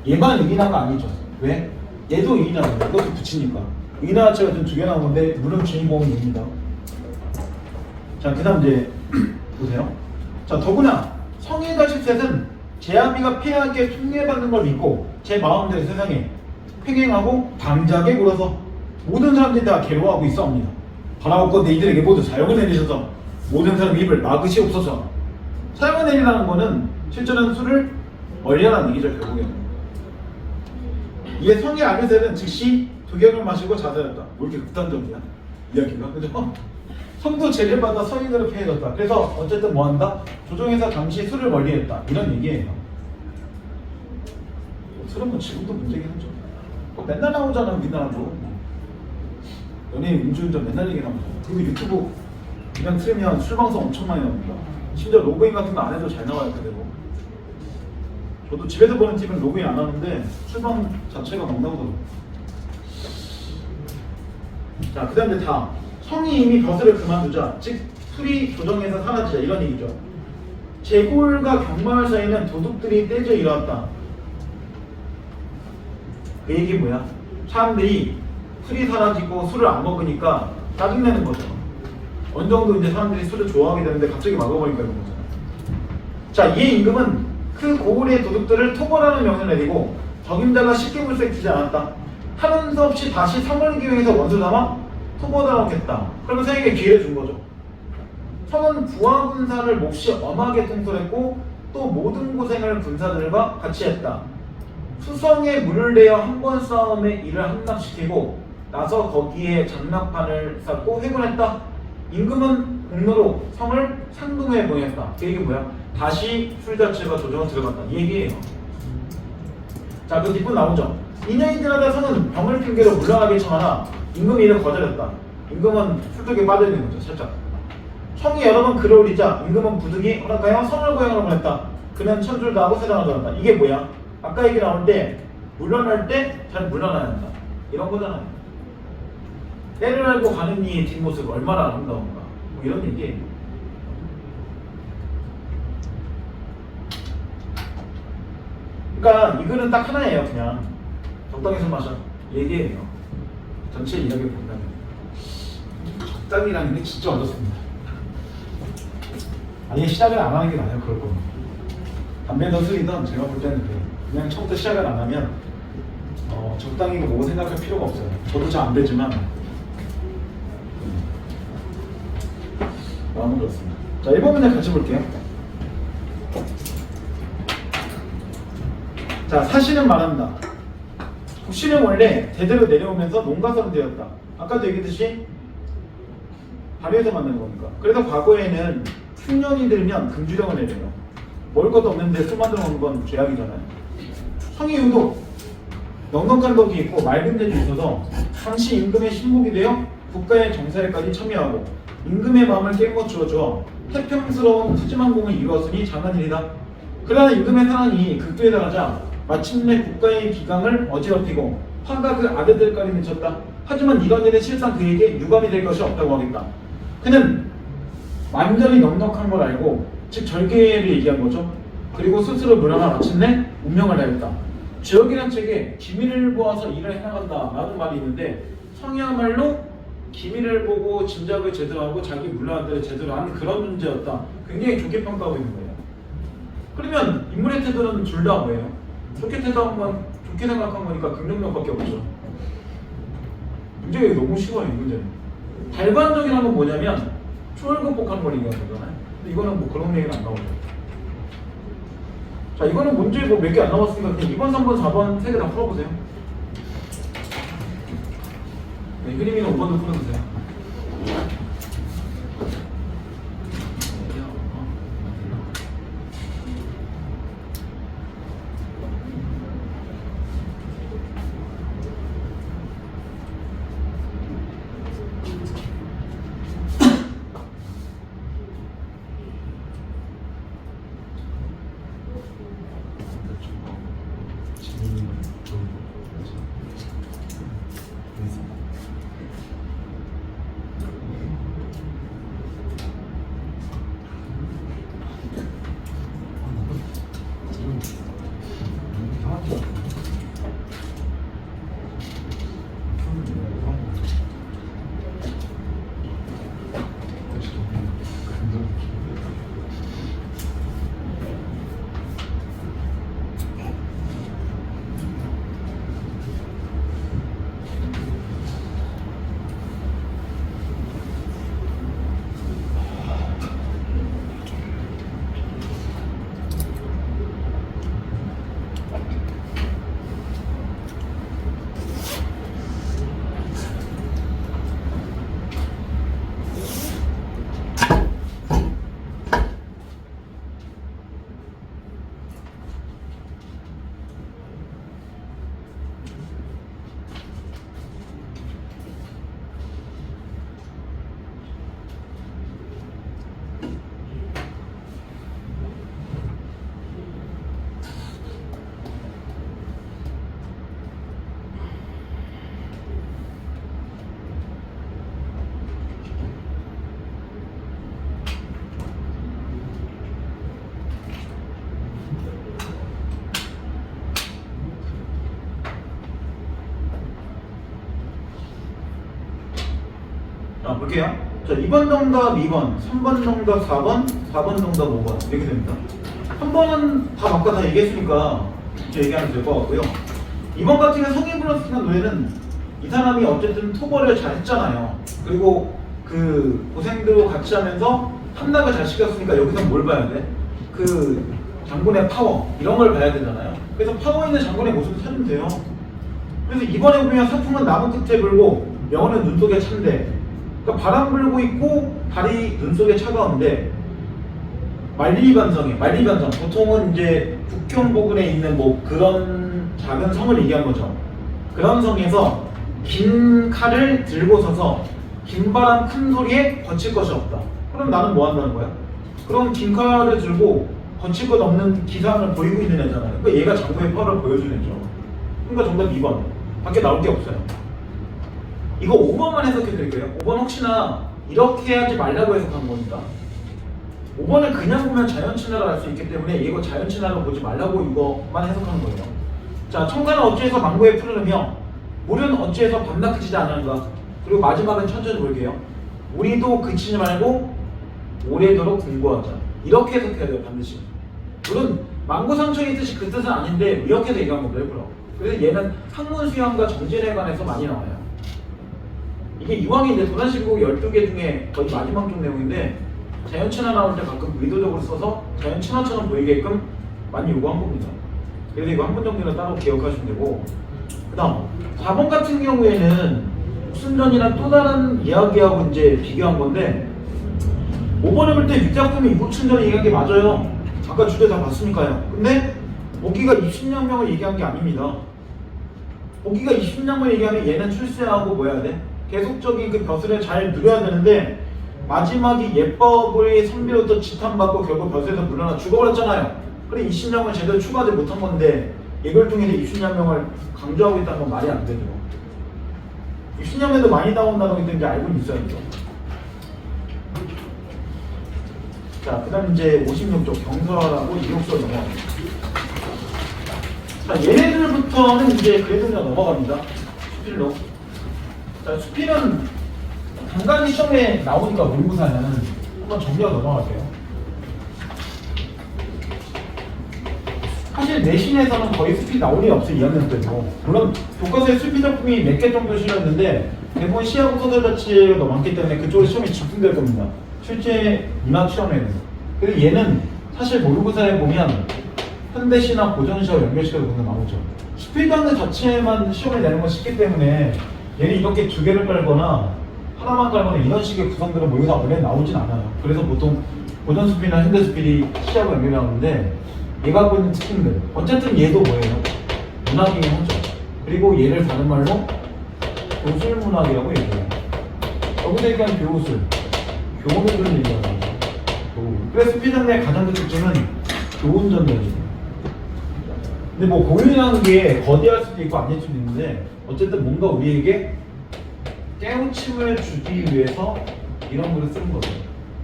얘만 의인화가 아니죠. 왜? 얘도 의인화예요. 이것도 붙이니까. 의인화 자체가 좀 두 개 나온 건데 물론 주인공은 얘입니다. 자, 그 다음 이제 보세요. 자, 더구나 성의-셋은 제 아비가 폐하게 흉내받는 걸 믿고 제 마음대로 세상에 횡행하고 방자하게 굴어서 모든 사람들이 다 괴로워하고 있어옵니다. 바라옵고 너희들에게 모두 사형을 내리셔서 모든 사람 입을 막으시옵소서. 사형을 내리라는 거는 실제로는 술을 멀리하라는 얘기죠. 결국에는 이에 성의 아비셋은 즉시 두 병을 마시고 자살했다. 뭐 이렇게 극단적이야 이야기가, 그죠? 성도 제를 받아 성인으로 폐해졌다. 그래서 어쨌든 뭐한다? 조정에서 당시 술을 멀리했다. 이런 얘기예요. 술은 뭐 지금도 문제긴 하죠. 맨날 나오잖아 우리나라도. 연예인 음주운전 맨날 얘기 나오죠. 그리고 유튜브 그냥 틀면 술 방송 엄청 많이 나옵니다. 심지어 로그인 같은 거 안 해도 잘 나와요 그대로. 저도 집에서 보는 TV는 로그인 안 하는데 술방 자체가 막 나오더라고요. 자, 그 다음에 다 성이 이미 벼슬을 그만두자, 즉 술이 조정에서 사라지자 이런 얘기죠. 제골과 경마을 사이는 도둑들이 떼져 일어났다. 그 얘기 뭐야? 사람들이 술이 사라지고 술을 안 먹으니까 짜증내는 거죠. 어느 정도 이제 사람들이 술을 좋아하게 되는데 갑자기 막아버리니까 이런 거잖아. 자, 이에 임금은 그 고을의 도둑들을 토벌하는 명령을 내리고 적임자가 쉽게 물색지지 않았다. 하는 수 없이 다시 성을 기용해서 원수 삼아 토벌하겠다. 그러면 성에게 기회를 준 거죠. 성은 부하 군사를 몹시 엄하게 통솔했고 또 모든 고생을 군사들과 같이 했다. 수성에 물을 내어 한 번 싸움에 이를 함락시키고 나서 거기에 장막판을 쌓고 회군했다. 임금은 공로로 성을 상동에 보냈다. 그 얘기 뭐야? 다시 술 자체가 조정을 들어갔다. 이 얘기예요. 자, 그 뒷분 나오죠. 인여인들하다 성은 병을 핑계로 물러나게 청하나 임금이 이를 거절했다. 임금은 술독에 빠져있는 거죠. 살짝. 성이 여러 번 글을 올리자 임금은 부득이 허락하여 성을 고향으로 보냈다. 그는 천줄도 하고 세상을 돌았다. 이게 뭐야? 아까 얘기 나올 때 물러날 때 잘 물러나야 한다. 이런 거잖아요. 때를 알고 가는 이의 뒷모습 얼마나 아름다운가. 뭐 이런 얘기예요. 그러니까 이 글은 딱 하나예요. 그냥 적당히 술 마셔 얘기예요. 전체 이야기를 본다면 적당히라는 게 진짜 어렵습니다. 아예 시작을 안 하는 게 나아요. 그럴 거면 담배든 술이든 제가 볼 때는 그냥 처음부터 시작을 안 하면 적당히고 뭐고 생각할 필요가 없어요. 저도 잘 안 되지만 마음은 그렇습니다. 자, 1번 문제 같이 볼게요. 자, 사실은 말한다. 국시는 원래 대대로 내려오면서 농가선 되었다. 아까도 얘기했듯이 발효해서 만든 거니까. 그래서 과거에는 흉년이 들면 금주령을 내려요. 먹을 것도 없는데 술 만들어 먹는 건 죄악이잖아요. 성의유도 넉넉한 덕이 있고 맑은 데도 있어서 당시 임금의 신복이 되어 국가의 정사에까지 참여하고 임금의 마음을 깨우쳐 주어 태평스러운 푸짐한 공을 이루었으니 장한 일이다. 그러나 임금의 사랑이 극도에 달하자 마침내 국가의 기강을 어지럽히고 화가 그 아들들까지 미쳤다. 하지만 이런 일은 실상 그에게 유감이 될 것이 없다고 하겠다. 그는 완전히 넉넉한 걸 알고 즉 절개를 얘기한 거죠. 그리고 스스로 물러나 마침내 운명을 하였다. 주역이란 책에 기미를 보아서 일을 해나간다 라는 말이 있는데 성이야말로 기미를 보고 짐작을 제대로 하고 자기 물러난 대로 제대로 하는 그런 존재였다. 굉장히 좋게 평가하고 있는 거예요. 그러면 인물의 태도는 둘 다 뭐예요? 좋게 태도한 건 좋게 생각한 거니까 긍정력밖에 없죠. 문제가 너무 쉬워요. 이 문제는. 달관적이라는 건 뭐냐면 초월극복하는 걸 얘기하는 거잖아요. 근데 이거는 뭐 그런 얘기는 안 나오죠. 자, 이거는 문제 뭐 몇 개 안 나왔으니까 그냥 2번, 3번, 4번 3개 다 풀어보세요. 네, 흐림이는 5번도 풀어주세요. 볼게요. 자, 2번 정답 2번, 3번 정답 4번, 4번 정답 5번 이렇게 됩니다. 3번은 다 아까 다 얘기했으니까 이제 얘기하면 될 것 같고요. 2번 같은 경우 성인 플러스한 노예는 이 사람이 어쨌든 토벌을 잘 했잖아요. 그리고 그 고생도 같이 하면서 함락을 잘 시켰으니까 여기서 뭘 봐야 돼? 그 장군의 파워 이런 걸 봐야 되잖아요. 그래서 파워 있는 장군의 모습을 찾으면 돼요. 그래서 이번에 보면 사풍은 나무 끝에 불고 명언은 눈 속에 찬데, 그러니까 바람 불고 있고 달이 눈 속에 차가운데 만리반성에 만리반성 보통은 이제 북경 부근에 있는 뭐 그런 작은 성을 얘기한 거죠. 그런 성에서 긴 칼을 들고 서서 긴 바람 큰 소리에 거칠 것이 없다. 그럼 나는 뭐 한다는 거야? 그럼 긴 칼을 들고 거칠 것 없는 기상을 보이고 있는 애잖아요. 그러니까 얘가 장군의 파워를 보여주는 애죠. 그러니까 정답 2번. 밖에 나올 게 없어요. 이거 5번만 해석해 드릴게요. 5번 혹시나 이렇게 하지 말라고 해석한 거니까. 5번을 그냥 보면 자연친화를 할 수 있기 때문에 이거 자연친화로 보지 말라고 이거만 해석하는 거예요. 자, 청가는 어찌해서 망고에 푸르르며 물은 어찌해서 밤낮 그치지 않는가. 그리고 마지막은 천천히 볼게요. 우리도 그치지 말고 오래도록 공부하자. 이렇게 해석해야 돼요, 반드시. 물은 망고 상처의 뜻이 그 뜻은 아닌데 이렇게 해서 얘기한 겁니다, 일부러. 그래서 얘는 학문 수양과 정진에 관해서 많이 나와요. 이게 이왕이 이제 도난시국 12개 중에 거의 마지막 쪽 내용인데 자연친화 나올 때 가끔 의도적으로 써서 자연친화처럼 보이게끔 많이 요구한 겁니다. 그래서 이거 한 번 정도는 따로 기억하시면 되고, 그 다음 4번 같은 경우에는 옥순전이랑 또 다른 이야기하고 이제 비교한 건데, 5번에 볼 때 육작품이 이국춘전을 얘기한 게 맞아요. 아까 주제 다 봤으니까요. 근데 모기가 입신양명을 얘기한 게 아닙니다. 모기가 입신양명을 얘기하면 얘는 출세하고 뭐 해야 돼? 계속적인 그 벼슬을 잘 누려야 되는데 마지막이 예법의 선비로부터 지탄받고 결국 벼슬에서 물러나 죽어버렸잖아요. 그래 입신양명을 제대로 추가하지 못한 건데 이걸 통해서 입신양명을 강조하고 있다는 건 말이 안 되죠. 입신양명도 많이 나온다는 게 이제 알고는 있어야죠. 자, 그 다음 이제 56쪽 경서라고 이용서 넘어갑니다. 자, 얘네들부터는 이제 그래도 그냥 넘어갑니다. 수필로. 자, 수필은 간간히 시험에 나오니까 모의고사는 한번 정리하고 넘어갈게요. 사실 내신에서는 거의 수필 나올 일이 없어요, 2학년 때도. 물론 교과서에 수필 작품이 몇 개 정도 실렸는데 대부분 시하고 소설 자체가 너무 많기 때문에 그쪽으로 시험이 집중될 겁니다. 실제 문학 시험에는. 그리고 얘는 사실 모의고사에 보면 현대시나 고전시와 연결시켜서 보면 나오죠. 수필 장르 자체만 시험에 내는 건 쉽기 때문에 얘는 이렇게 두 개를 깔거나 하나만 깔거나 이런 식의 구성들은 모의고사 원래 나오진 않아요. 그래서 보통 고전 수필이나 현대 수필이 시하고 연결이 나오는데 얘가 갖고 있는 특징들, 어쨌든 얘도 뭐예요? 문학이긴 하죠. 그리고 얘를 다른 말로 교술문학이라고 얘기해요. 여기서 얘기하는 교술, 교훈을 얘기하는 거죠. 그래서 수필 장르의 가장 큰 특징은 교훈 전달이에요. 근데 뭐 교훈이라는 게 거대할 수도 있고 아닐 수도 있는데 어쨌든 뭔가 우리에게 깨우침을 주기 위해서 이런 글을 쓰는 거죠.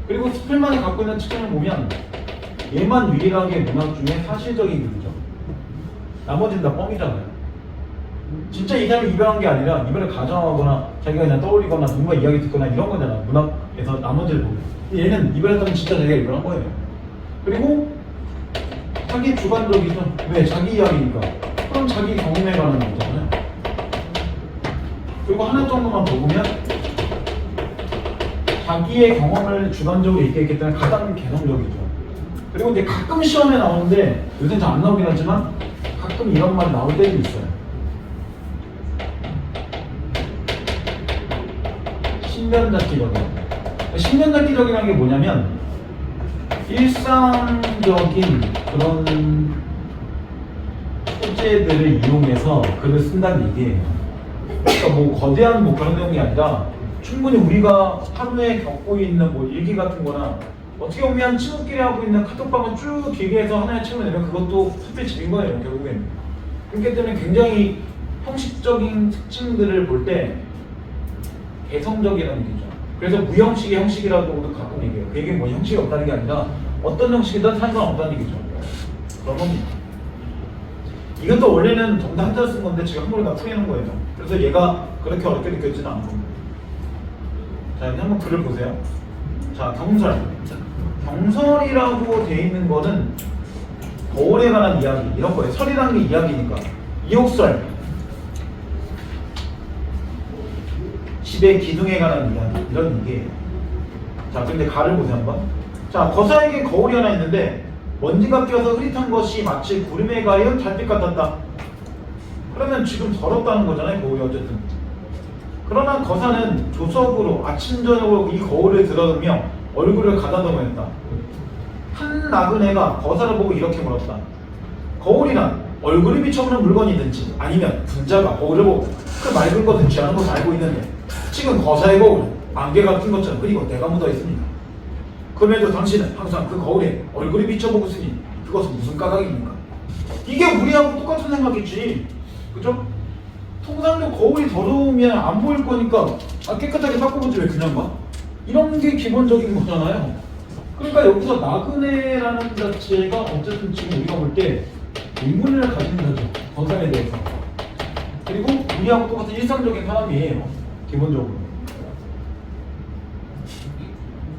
그리고 수필만이 갖고 있는 특징을 보면 얘만 유일하게 문학 중에 사실적인 글이죠. 나머지는 다 뻥이잖아요. 진짜 이 사람이 이별한 게 아니라 이별을 가정하거나 자기가 그냥 떠올리거나 누군가 이야기 듣거나 이런 거잖아. 문학에서 나머지를 보면. 얘는 이별했다면 진짜 자기가 이별한 거예요. 그리고 자기 주관적이죠. 왜? 자기 이야기니까. 그럼 자기 경험에 관한 거잖아요. 그리고 하나 정도만 더 보면 자기의 경험을 주관적으로 얘기했기 때문에 가장 개성적이죠. 그리고 이제 가끔 시험에 나오는데 요새는 잘 안 나오긴 하지만 가끔 이런 말이 나올 때도 있어요. 신변잡기적이라고. 신변잡기적이라는 게 뭐냐면 일상적인 그런 소재들을 이용해서 글을 쓴다는 얘기예요. 그러니까 뭐 거대한 뭐 그런 내용이 아니라 충분히 우리가 하루에 겪고 있는 뭐 일기 같은 거나 어떻게 보면 친구끼리 하고 있는 카톡방을 쭉 길게 해서 하나의 책을 내면 그것도 수필집인 거예요, 결국엔. 그렇기 때문에 굉장히 형식적인 특징들을 볼 때 개성적이라는 얘기죠. 그래서 무형식의 형식이라고도 가끔 얘기해요. 그 얘기는 뭐 형식이 없다는 게 아니라 어떤 형식이든 상관없다는 얘기죠. 그런 겁니다. 이것도 원래는 정답 한자 쓴 건데 지금 한번에 다 풀리는 거예요. 그래서 얘가 그렇게 어렵게 느껴지지는 않은 겁니다. 자, 이제 한번 글을 보세요. 자, 경설. 경설이라고 돼 있는 거는 거울에 관한 이야기 이런 거예요. 설이라는 게 이야기니까. 이옥설. 집의 기둥에 관한 이야기 이런 얘기예요. 자, 근데 가를 보세요 한번. 자, 거사에게 거울이 하나 있는데 먼지가 껴서 흐릿한 것이 마치 구름에 가연 달빛 같았다. 그러면 지금 더럽다는 거잖아요, 거울이 어쨌든. 그러나 거사는 조석으로 아침 저녁으로 이 거울을 들여다보며 얼굴을 가다듬어했다. 한 나그네가 거사를 보고 이렇게 물었다. 거울이란 얼굴이 비춰보는 물건이든지 아니면 분자가 거울을 보고 그 맑은 것은 취하는 것을 알고 있는데 지금 거사의 거울은 안개 같은 것처럼 그리고 때가 묻어 있습니다. 그럼에도 당신은 항상 그 거울에 얼굴이 비춰보고 있으니 그것은 무슨 까닭입니까? 이게 우리하고 똑같은 생각이지, 그죠? 통상적으로 거울이 더러우면 안 보일 거니까 깨끗하게 닦아보지 왜 그냥 봐? 이런 게 기본적인 거잖아요. 그러니까 여기서 나그네라는 자체가 어쨌든 지금 우리가 볼 때 의문을 가진다죠, 거사에 대해서. 그리고 우리하고 똑같은 일상적인 사람이에요, 기본적으로.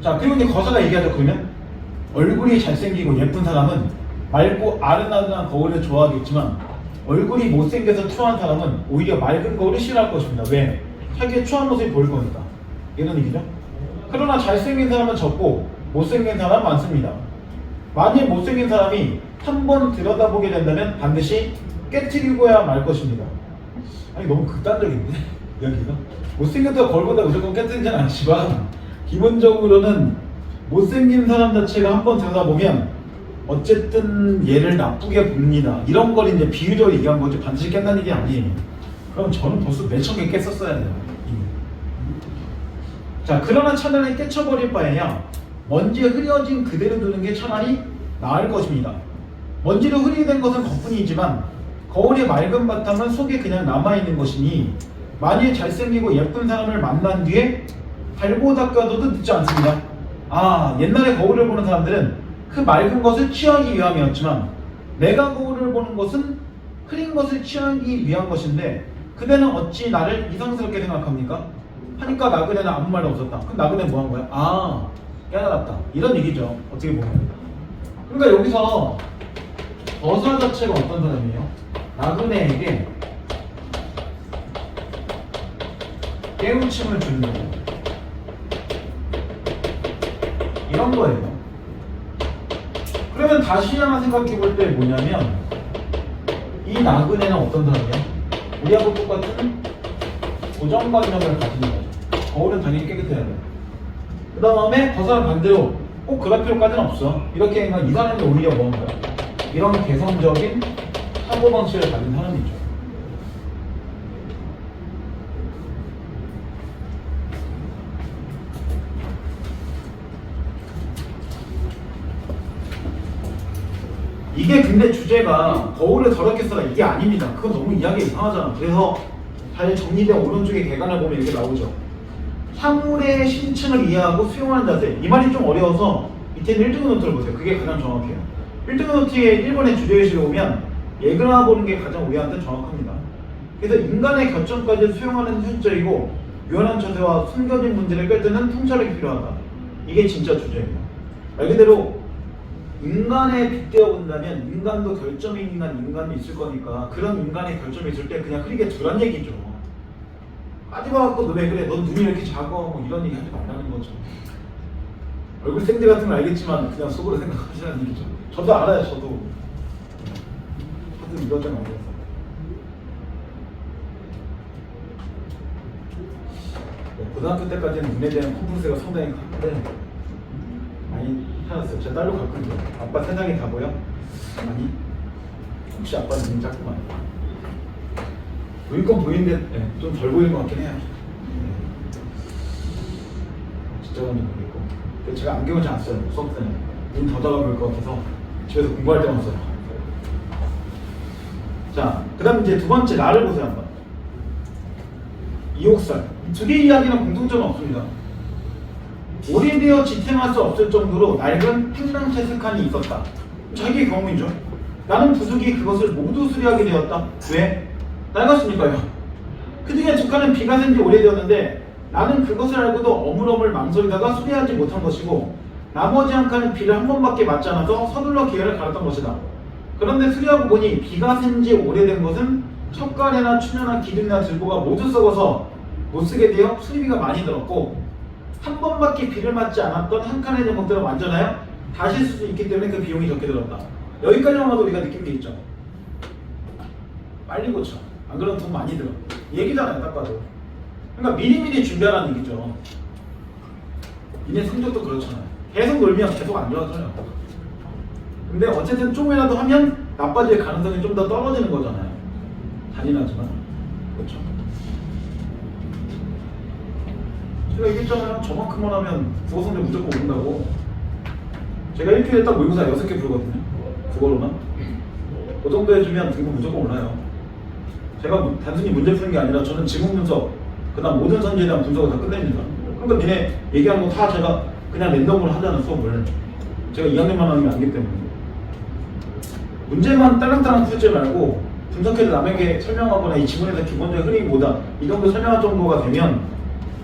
자, 그리고 이제 거사가 얘기하죠. 그러면 얼굴이 잘생기고 예쁜 사람은 맑고 아른아른한 거울을 좋아하겠지만 얼굴이 못생겨서 추한 사람은 오히려 맑은 거울을 싫어할 것입니다. 왜? 자기의 추한 모습이 보일 거니까. 이런 얘기죠. 그러나 잘생긴 사람은 적고 못생긴 사람은 많습니다. 만일 못생긴 사람이 한번 들여다보게 된다면 반드시 깨트리고야 말 것입니다. 아니 너무 극단적인데 이야기가? 못생겼다고 거울보다 무조건 깨트리진 않지만 기본적으로는 못생긴 사람 자체가 한번 들여다보면 어쨌든 얘를 나쁘게 봅니다. 이런 걸 이제 비유적으로 얘기한 거지 반드시 깬다는 게 아니에요. 그럼 저는 벌써 몇천 개 깼었어야 돼요. 자, 그러나 차라리 깨쳐버릴 바에야 먼지에 흐려진 그대로 두는 게 차라리 나을 것입니다. 먼지로 흐리게 것은 거뿐이지만 거울의 맑은 바탕은 속에 그냥 남아있는 것이니 만일 잘생기고 예쁜 사람을 만난 뒤에 달고 닦아둬도 늦지 않습니다. 아, 옛날에 거울을 보는 사람들은 그 맑은 것을 취하기 위함이었지만 내가 거울을 보는 것은 흐린 것을 취하기 위한 것인데 그대는 어찌 나를 이상스럽게 생각합니까? 하니까 나그네는 아무 말도 없었다. 그럼 나그네는 뭐 한 거야? 아, 깨달았다. 이런 얘기죠, 어떻게 보면. 그러니까 여기서 거사 자체가 어떤 사람이에요? 나그네에게 깨우침을 주는 거예요. 이런 거예요. 그러면 다시 하나 생각해 볼 때 뭐냐면 이 나그네는 어떤 사람이야? 우리하고 똑같은 고정관념을 가지는 거죠. 거울은 당연히 깨끗해야 돼. 그 다음에 거사는 반대로 꼭 그럴 필요까지는 없어. 이렇게 하면 이 사람이 오히려 뭐한 거야? 이런 개성적인 사고방식을 가진 사람이죠. 이게 근데 주제가 거울을 더럽게 써라 이게 아닙니다. 그건 너무 이야기가 이상하잖아. 그래서 잘 정리된 오른쪽에 개관을 보면 이렇게 나오죠. 사물의 심층을 이해하고 수용하는 자세. 이 말이 좀 어려워서 밑에 1등급 노트를 보세요. 그게 가장 정확해요. 1등급 노트에 일본의 주제의식을 보면 예그나 보는 게 가장 우리한테 정확합니다. 그래서 인간의 결정까지 수용하는 현저이고 유연한 처세와 숨겨진 문제를 꿰뜨는 통찰력이 필요하다. 이게 진짜 주제예요. 말 그대로 인간에 빗대어 본다면 인간도 결점이 있는 인간도 있을 거니까 그런 인간의 결점이 있을 때 그냥 흐리게 두란 얘기죠. 하지 마갖고 너 왜 그래? 넌 눈이 이렇게 작아? 뭐 이런 얘기 하지 말라는 거죠. 얼굴 생대 같은 건 알겠지만 그냥 속으로 생각하시라는 얘기죠. 저도 알아요. 저도 이런 점 알아요. 고등학교 때까지는 눈에 대한 콤플렉스가 상당히 컸는데 많이 찾았어요. 제 딸도 가끔요. 아빠 세상이 다 보여? 아니. 혹시 아빠 눈이 작구만. 보일 건 보이는데 네, 좀 덜 보이는 것 같긴 해요. 진짜 완전 모르겠고. 제가 안경을 잘 안 써요. 수업 때는. 눈 닫아가 보일 것 같아서 집에서 공부할 때만 써요. 자, 그 다음 이제 두 번째 나를 보세요 한번. 이옥설. 두 개의 이야기는 공통점은 없습니다. 오래되어 지탱할 수 없을 정도로 낡은 팽랑채색한이 있었다. 자기의 경험이죠. 나는 부득이 그것을 모두 수리하게 되었다. 왜? 낡았으니까요. 그 중에 두 칸은 비가 샌 지 오래되었는데 나는 그것을 알고도 어물어물 망설이다가 수리하지 못한 것이고 나머지 한 칸은 비를 한 번밖에 맞지 않아서 서둘러 기회를 갈았던 것이다. 그런데 수리하고 보니 비가 샌 지 오래된 것은 석가래나 추녀나 기름이나 들보가 모두 썩어서 못쓰게 되어 수리비가 많이 들었고 한 번밖에 비를 맞지 않았던 한 칸의 제목들은 완전하여 다시 쓸 수 있기 때문에 그 비용이 적게 들었다. 여기까지만 봐도 우리가 느낀 게 있죠. 빨리 고쳐. 안 그러면 돈 많이 들어. 얘기잖아요, 딱 봐도. 그러니까 미리미리 준비하라는 얘기죠. 니네 성적도 그렇잖아요. 계속 놀면 계속 안 좋아져요. 근데 어쨌든 조금이라도 하면 나빠질 가능성이 좀 더 떨어지는 거잖아요. 잔인하지만. 그렇죠. 제가 얘기했잖아요. 저만큼만 하면 국어 성적 무조건 오른다고. 제가 일주일에 딱 모의고사 6개 풀거든요. 그거로만. 그 정도 해주면 그거 무조건 올라요. 제가 단순히 문제 푸는 게 아니라 저는 지문 분석, 그 다음 모든 선지에 대한 분석을 다 끝냅니다. 그러니까 니네 얘기하는 거 다 제가 그냥 랜덤으로 하잖아, 수업을. 제가 2학년만 하는 게 아니기 때문에. 문제만 딸랑딸랑 풀지 말고 분석해서 남에게 설명하거나 이 지문에서 기본적인 흐름이 뭐다 이 정도 설명할 정도가 되면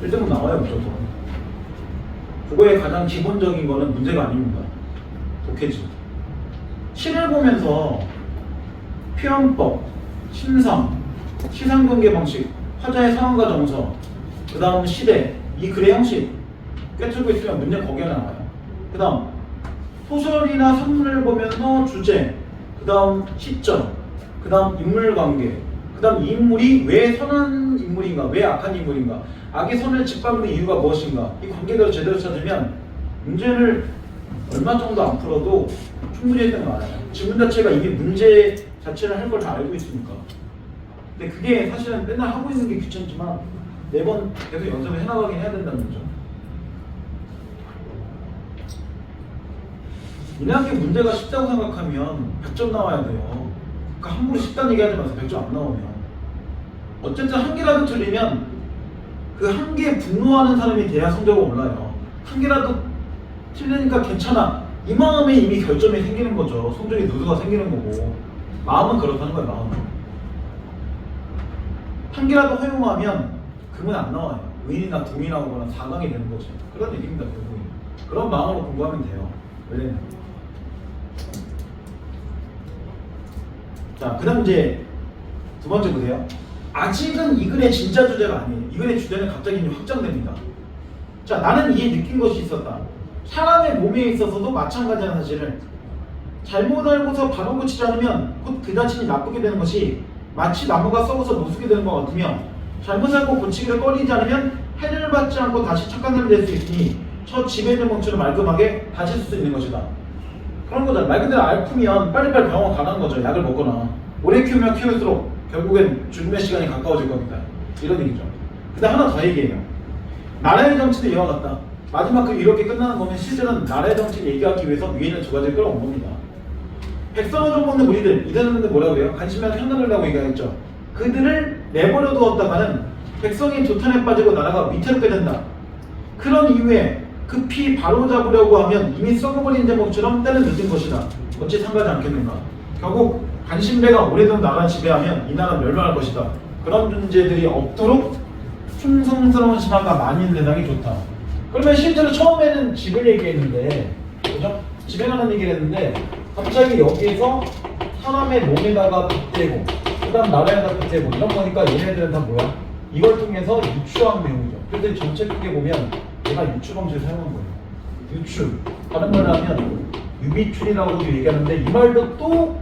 1등급 나와요, 무조건. 국어의 가장 기본적인 거는 문제가 아닙니다. 독해지. 시를 보면서 표현법, 심상, 시상관계 방식, 화자의 상황과 정서, 그 다음 시대, 이 글의 형식 꿰뚫고 있으면 문제 거기에 나와요. 그 다음 소설이나 산문을 보면서 주제, 그 다음 시점, 그 다음 인물관계, 그 다음 이 인물이 왜 선한 인물인가, 왜 악한 인물인가, 악의 선을 짓밟는 이유가 무엇인가, 이 관계대로 제대로 찾으면 문제를 얼마 정도 안 풀어도 충분히 1등 나와요. 지문 자체가 이게 문제 자체를 할 걸 다 알고 있으니까. 근데 그게 사실은 맨날 하고 있는 게 귀찮지만 매번 계속 연습을 해나가긴 해야 된다는 거죠. 이학기 문제가 쉽다고 생각하면 100점 나와야 돼요. 그러니까 함부로 쉽다는 얘기 하지 마세요. 100점 안 나오면. 어쨌든 한 개라도 틀리면 그 한 개에 분노하는 사람이 돼야 성적이 올라요. 한 개라도 틀리니까 괜찮아. 이 마음에 이미 결점이 생기는 거죠. 성적이 누드가 생기는 거고. 마음은 그렇다는 거예요. 마음은. 한 개라도 허용하면 금은 안 나와요. 의인이나 동인하거나 4강이 되는 거죠. 그런 얘기입니다. 결국은. 그런 마음으로 공부하면 돼요. 원래는. 자, 그 다음 이제 두 번째 보세요. 아직은 이 글의 진짜 주제가 아니에요. 이 글의 주제는 갑자기 확장됩니다. 자, 나는 이에 느낀 것이 있었다. 사람의 몸에 있어서도 마찬가지라는 사실을 잘못 알고서 바로 고치지 않으면 곧 그 자신이 나쁘게 되는 것이 마치 나무가 썩어서 노숙이 되는 것 같으며 잘못 알고 고치기를 꺼리지 않으면 해를 받지 않고 다시 착한 사람이 될 수 있으니 저 집에 있는 멍청을 말끔하게 다시 쓸 수 있는 것이다. 그런 거잖아. 말 그대로 알프면 빨리빨리 병원 가라는 거죠. 약을 먹거나. 오래 키우면 키울수록 결국엔 죽음의 시간이 가까워질 겁니다. 이런 얘기죠. 근데 하나 더 얘기해요. 나라의 정치도 이와 같다. 마지막 그 이렇게 끝나는 거면 실제는 나라의 정치를 얘기하기 위해서 위에 있는 두 가지를 끌어온 겁니다. 백성을 좀 먹는 우리들, 이들은 뭐라고 그래요? 관심만 편안하려고 얘기하겠죠. 그들을 내버려 두었다가는 백성이 조탄에 빠지고 나라가 위태롭게 된다. 그런 이유에 급히 바로잡으려고 하면 이미 썩어버린 제목처럼 때는 늦은 것이다. 어찌 상가지 않겠는가. 결국 관심배가 오래된 나라를 지배하면 이 나라는 멸망할 것이다. 그런 존재들이 없도록 충성스러운 신하가 많이 있는 대상이 좋다. 그러면 실제로 처음에는 집을 얘기했는데, 그죠? 집에 가는 얘기를 했는데 갑자기 여기에서 사람의 몸에다가 빗대고 그 다음 나라에다 빗대고 이런 거니까 얘네들은 다 뭐야? 이걸 통해서 유추한 내용이죠. 그래서 전체 크게 보면 얘가 유추범죄를 사용한 거예요. 유추. 다른 말로 하면 유비출이라고도 얘기하는데 이 말도 또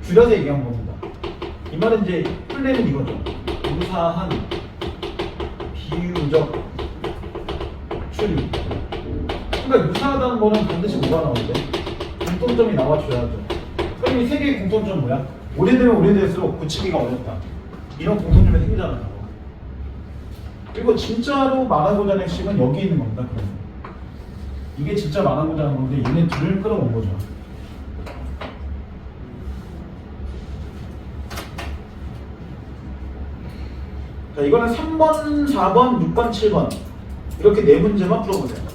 줄여서 얘기한 겁니다. 이 말은 이제 플레이는 이거죠. 유사한, 비유적, 추리. 그러니까 유사하다는 거는 반드시 뭐가 나오는데? 공통점이 나와줘야죠. 그럼 이 세 개의 공통점 뭐야? 오래되면 오래될수록 고치기가 어렵다. 이런 공통점이 생기잖아요. 그리고 진짜로 말하고자 하는 핵심은 여기 있는 겁니다. 그러면. 이게 진짜 말하고자 하는 건데 얘네 둘을 끌어온 거죠. 자, 이거는 3번, 4번, 6번, 7번 이렇게 네 문제만 풀어보세요.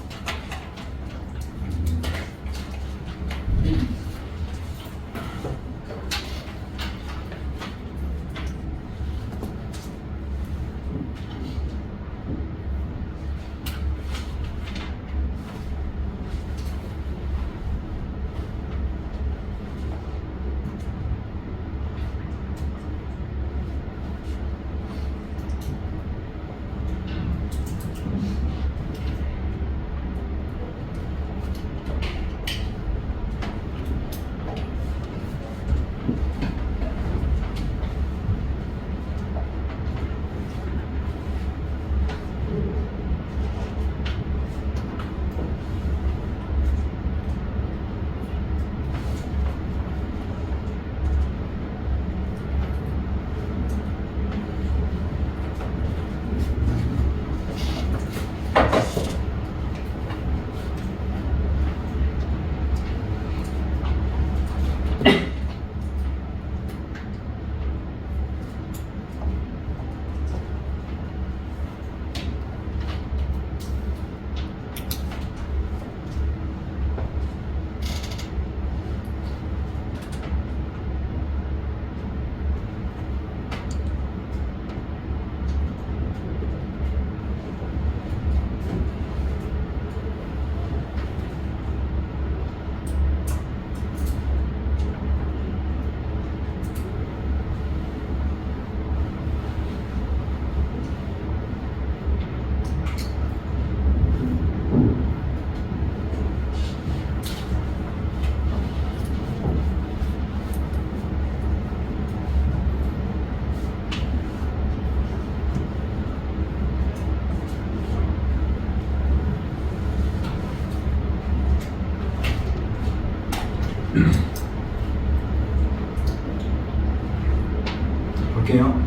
볼게요.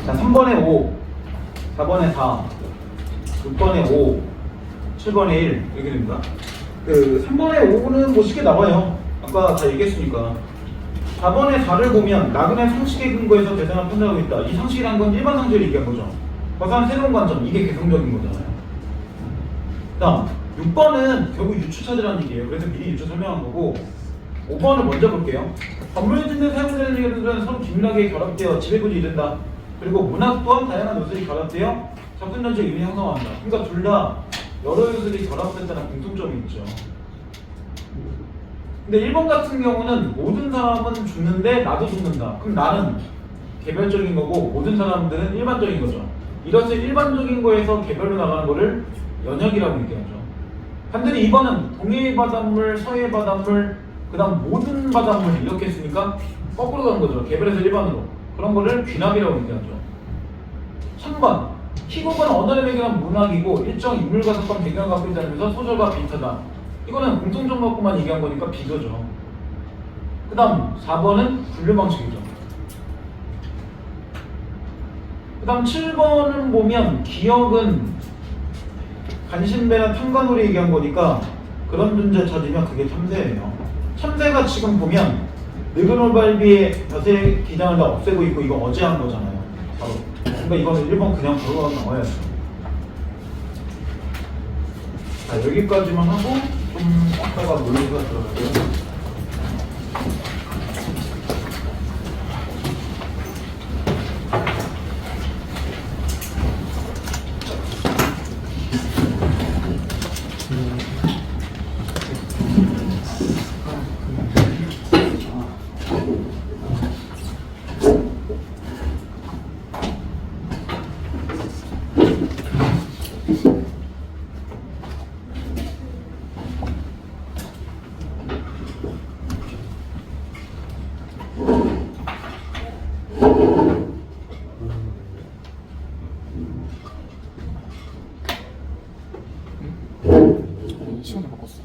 자, 3번에 5, 4번에 4, 6번에 5, 7번에 1 이렇게 됩니다. 그 3번에 5는 뭐 쉽게 나와요. 아까 다 얘기했으니까. 4번에 4를 보면 나그네 상식의 근거에서 대상을 판단하고 있다. 이 상식이란 건 일반 상식을 얘기한 거죠. 거사한 새로운 관점, 이게 개성적인 거잖아요. 다음 6번은 결국 유추 찾으라는 얘기예요. 그래서 미리 유추 설명한 거고, 5번을 먼저 볼게요. 건물 짓는 사용되는 얘기들은 서로 긴밀하게 결합되어 지배구조 이른다. 그리고 문학 또한 다양한 요소들이 결합되어 접근전적 의미 형성한다. 그러니까 둘 다 여러 요소들이 결합됐다는 공통점이 있죠. 근데 1번 같은 경우는 모든 사람은 죽는데 나도 죽는다. 그럼 나는 개별적인 거고 모든 사람들은 일반적인 거죠. 이렇게 일반적인 거에서 개별로 나가는 거를 연역이라고 얘기하죠. 반대로 2번은 동해 바닷물, 서해 바닷물, 그 다음 모든 바닷물 이렇게 했으니까 거꾸로 가는 거죠. 개별에서 일반으로. 그런 거를 귀납이라고 얘기하죠. 3번 희곡은 언어를 배경한 문학이고 일정 인물과 사건 배경을 갖고 있지 않으면서 소설과 비슷하다. 이거는 공통점 갖고만 얘기한 거니까 비교죠. 그 다음 4번은 분류 방식이죠. 그 다음 7번은 보면 기억은 간신배나 탐관오리 얘기한 거니까 그런 존재 찾으면 그게 참새예요. 참새가 지금 보면 느그놀발비의 벼슬 기장을 다 없애고 있고 이거 어제 한 거잖아요. 바로. 그러니까 이거는 1번 그냥 바로 나와야죠. 자, 여기까지만 하고 좀 아까가 놀리가 들어갈게요. 시간을 바꿨어.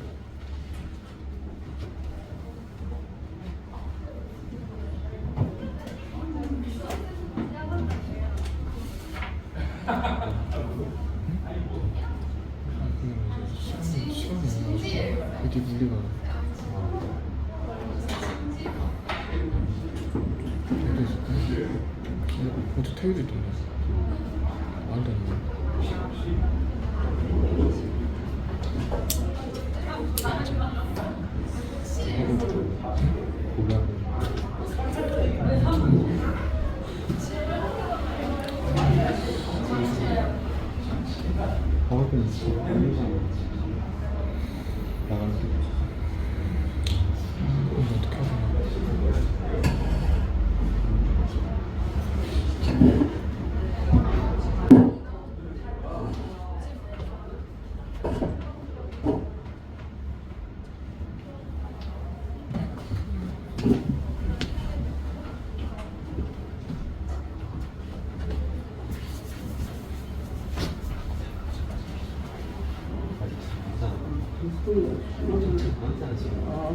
시간이 어디 물리가 어디 태우도 있던데. 말도 안 돼.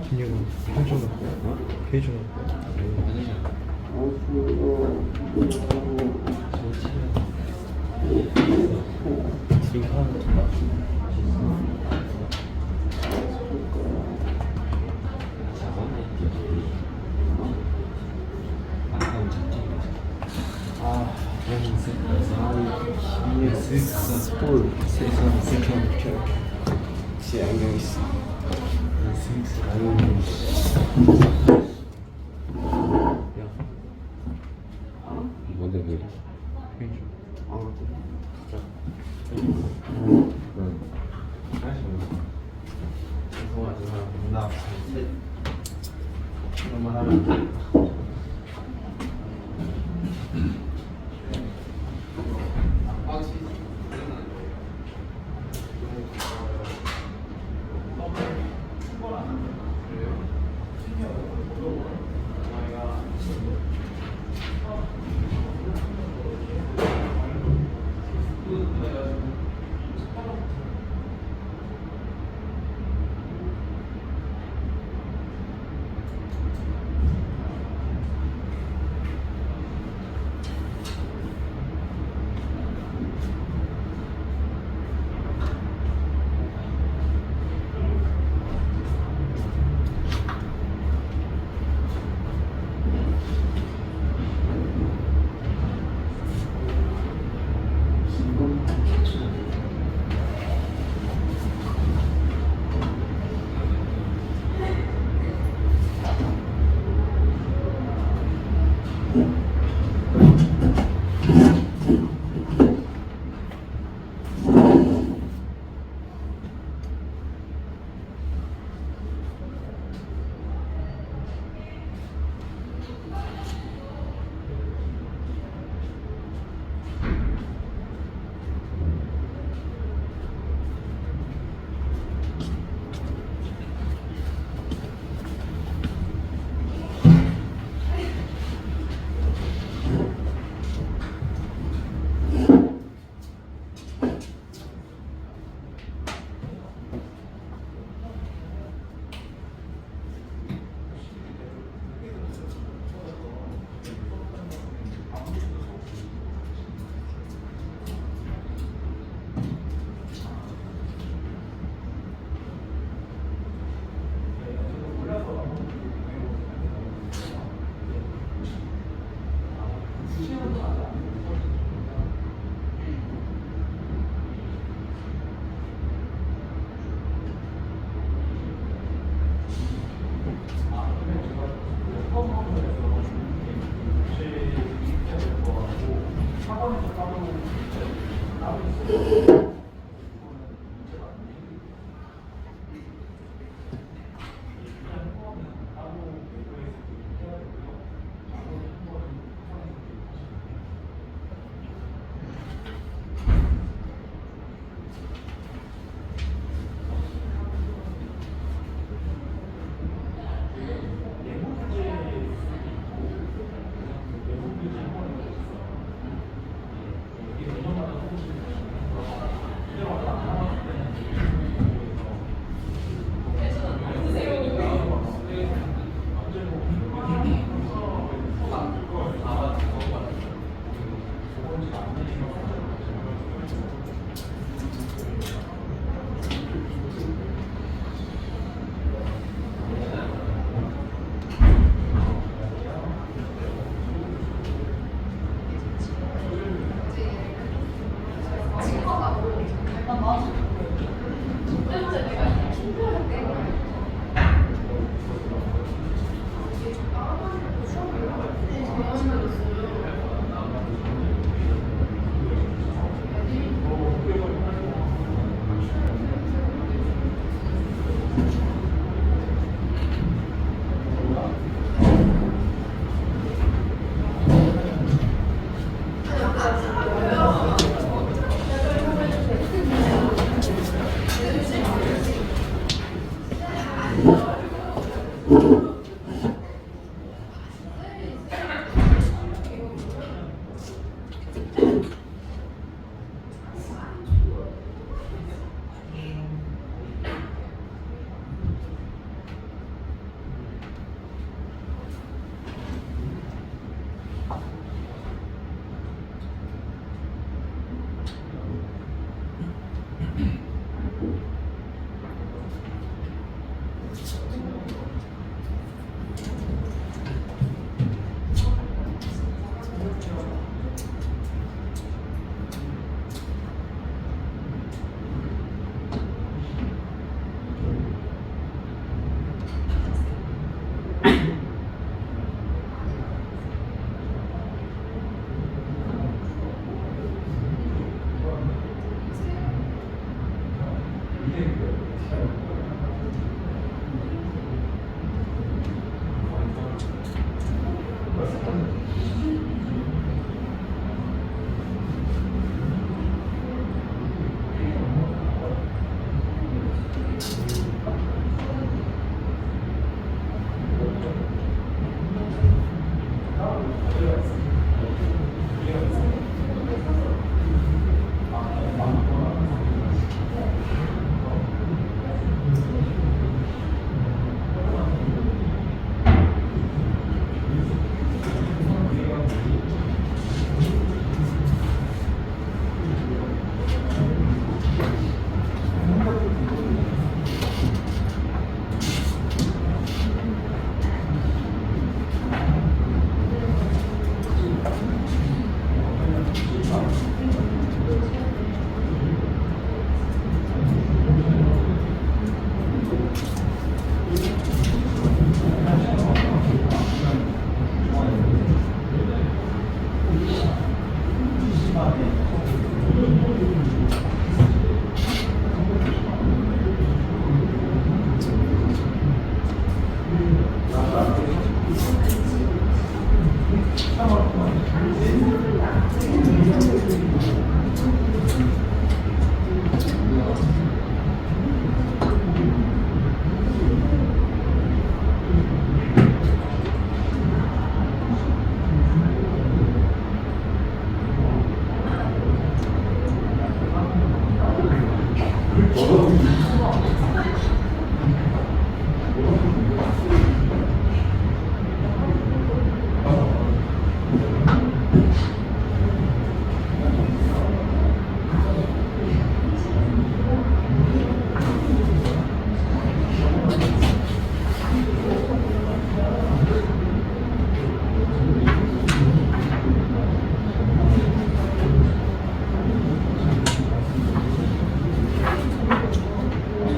진영은 해줘라. 해줘라. 지금 하는 거 뭔데 그게?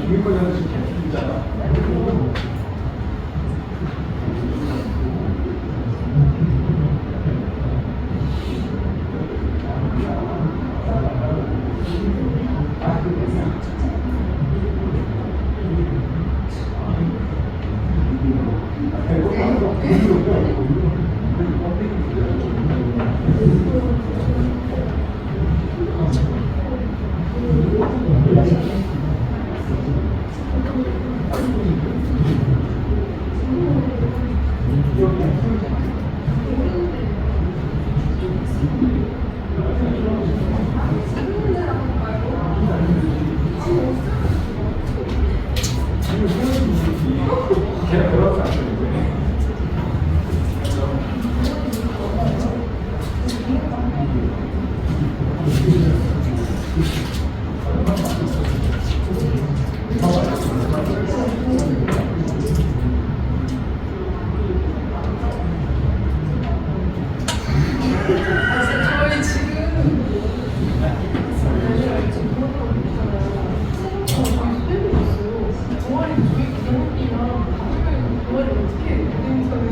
중위권 연습 있잖아. 저희 지금 동아리 저희 부모님이랑 동아리 어떻게 행사를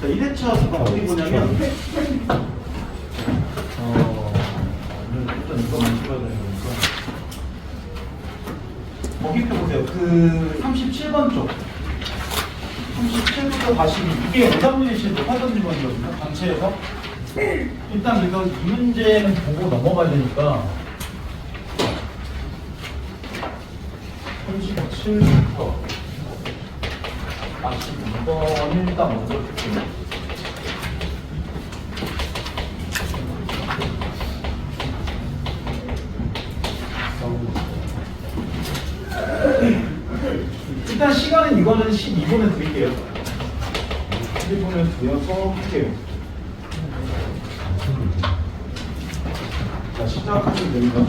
자, 1회차 잠깐 어디 보냐면 일단 이거만 찍어야 되는 거니까 거기표 보세요. 그 37번 쪽 37부터 다시 이게 의사분이신 높았던 질문이거든요. 단체에서 일단 이거 이 문제는 보고 넘어가야 되니까 37부터 42번 일단 먼저 볼게요. 일단은 이거는 12분을 드릴게요. 12분을 드려서 할게요. 자, 시작하시면 됩니다.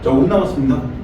자, 5분 남았습니다.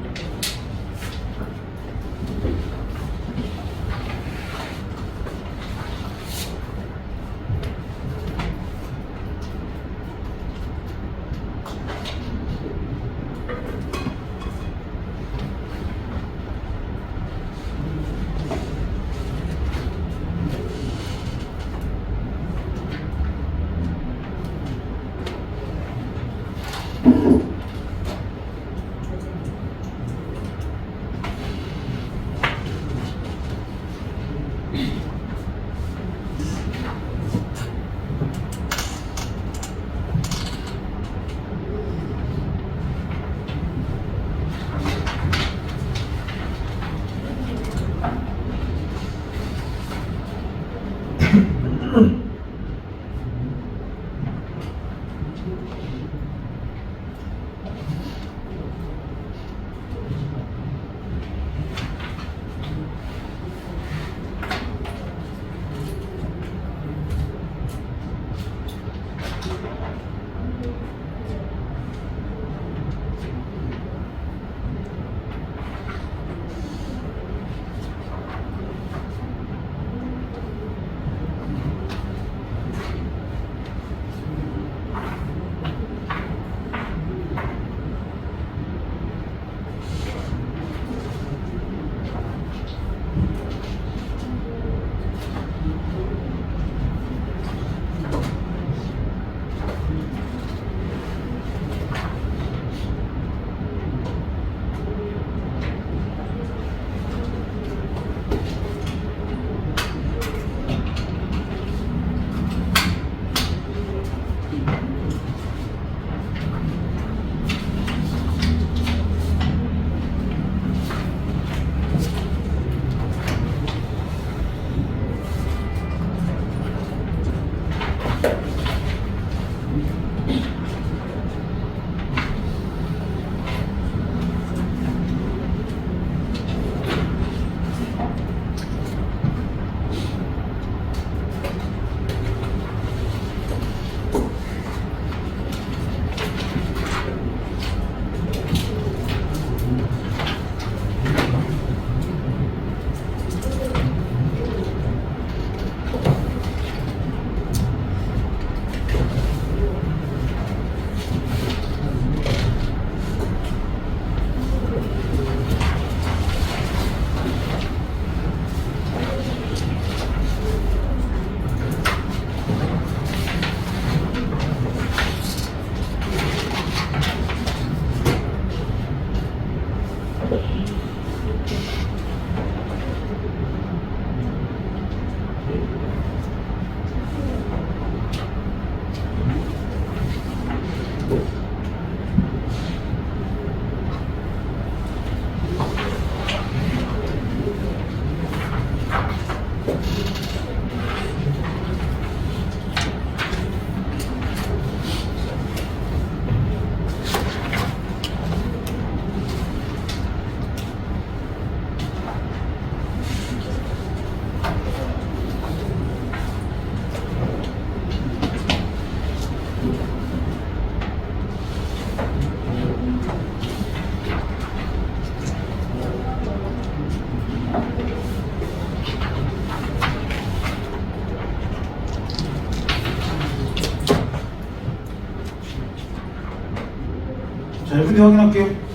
자, FD 확인할게요.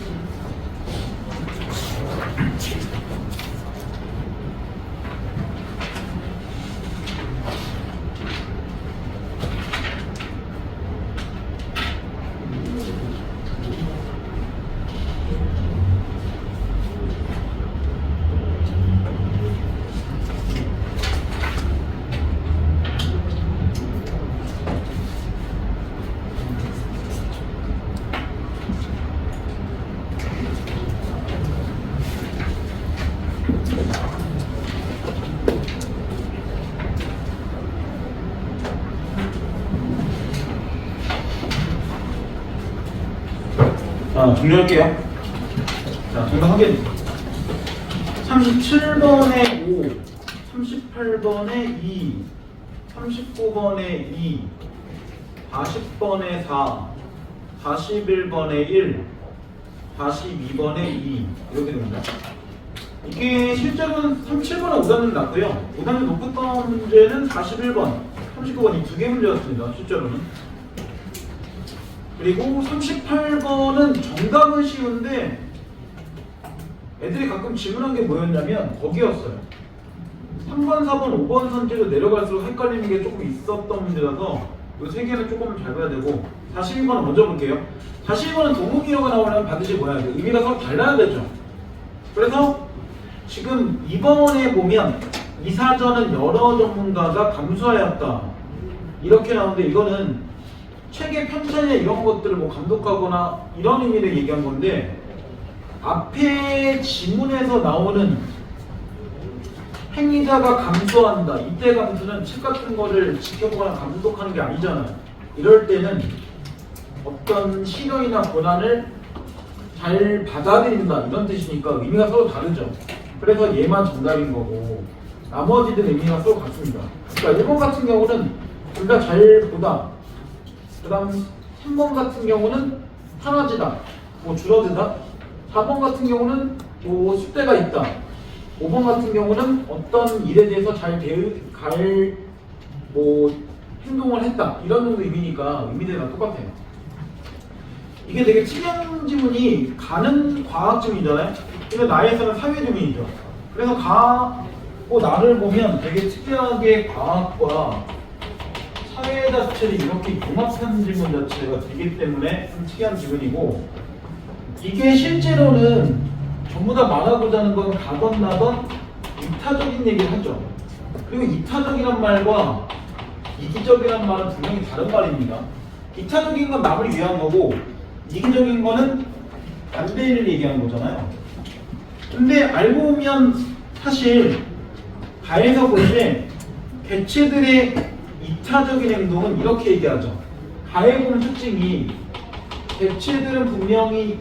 자, 정리할게요. 자, 정답 확인. 37번에 5, 38번에 2, 39번에 2, 40번에 4, 41번에 1, 42번에 2 이렇게 됩니다. 이게 실제로는 37번에 5단율이 낮고요. 5단율 높았던 문제는 41번, 39번 이 두 개 문제였습니다. 실제로는. 그리고 38번은 정답은 쉬운데 애들이 가끔 질문한 게 뭐였냐면 거기였어요. 3번, 4번, 5번 선지로 내려갈수록 헷갈리는 게 조금 있었던 문제라서 이 세 개는 조금 잘 봐야 되고 42번은 먼저 볼게요. 42번은 도무기호가 나오려면 반드시 뭐야 돼? 의미가 서로 달라야 되죠. 그래서 지금 2번에 보면 이사전은 여러 전문가가 감수하였다 이렇게 나오는데 이거는 책의 편찬이나 이런 것들을 뭐 감독하거나 이런 의미를 얘기한 건데 앞에 지문에서 나오는 행위자가 감수한다. 이때 감수는 책 같은 거를 지켜보거나 감독하는 게 아니잖아요. 이럴 때는 어떤 실효이나 권한을 잘 받아들인다 이런 뜻이니까 의미가 서로 다르죠. 그래서 얘만 정답인 거고 나머지들 의미가 서로 같습니다. 그러니까 1번 같은 경우는 둘 다 잘 보다. 그 다음 3번 같은 경우는 사라지다, 뭐 줄어들다. 4번 같은 경우는 뭐 숫대가 있다. 5번 같은 경우는 어떤 일에 대해서 잘 뭐 행동을 했다. 이런 정도 의미니까 의미들과 똑같아요. 이게 되게 특이한 지문이 가는 과학 지문이잖아요. 근데 나에서는 사회 지문이죠. 그래서 가고 나를 보면 되게 특이하게 과학과 사회 자체를 이렇게 융합한 질문 자체가 되기 때문에 좀 특이한 지문이고 이게 실제로는 전부 다 말하고자 하는 건 가건 나건 이타적인 얘기를 하죠. 그리고 이타적이란 말과 이기적이란 말은 분명히 다른 말입니다. 이타적인 건 남을 위한 거고 이기적인 거는 반대를 얘기하는 거잖아요. 근데 알고 보면 사실 가에서 볼 때 개체들의 이타적인 행동은 이렇게 얘기하죠. 가에 보는 특징이 개체들은 분명히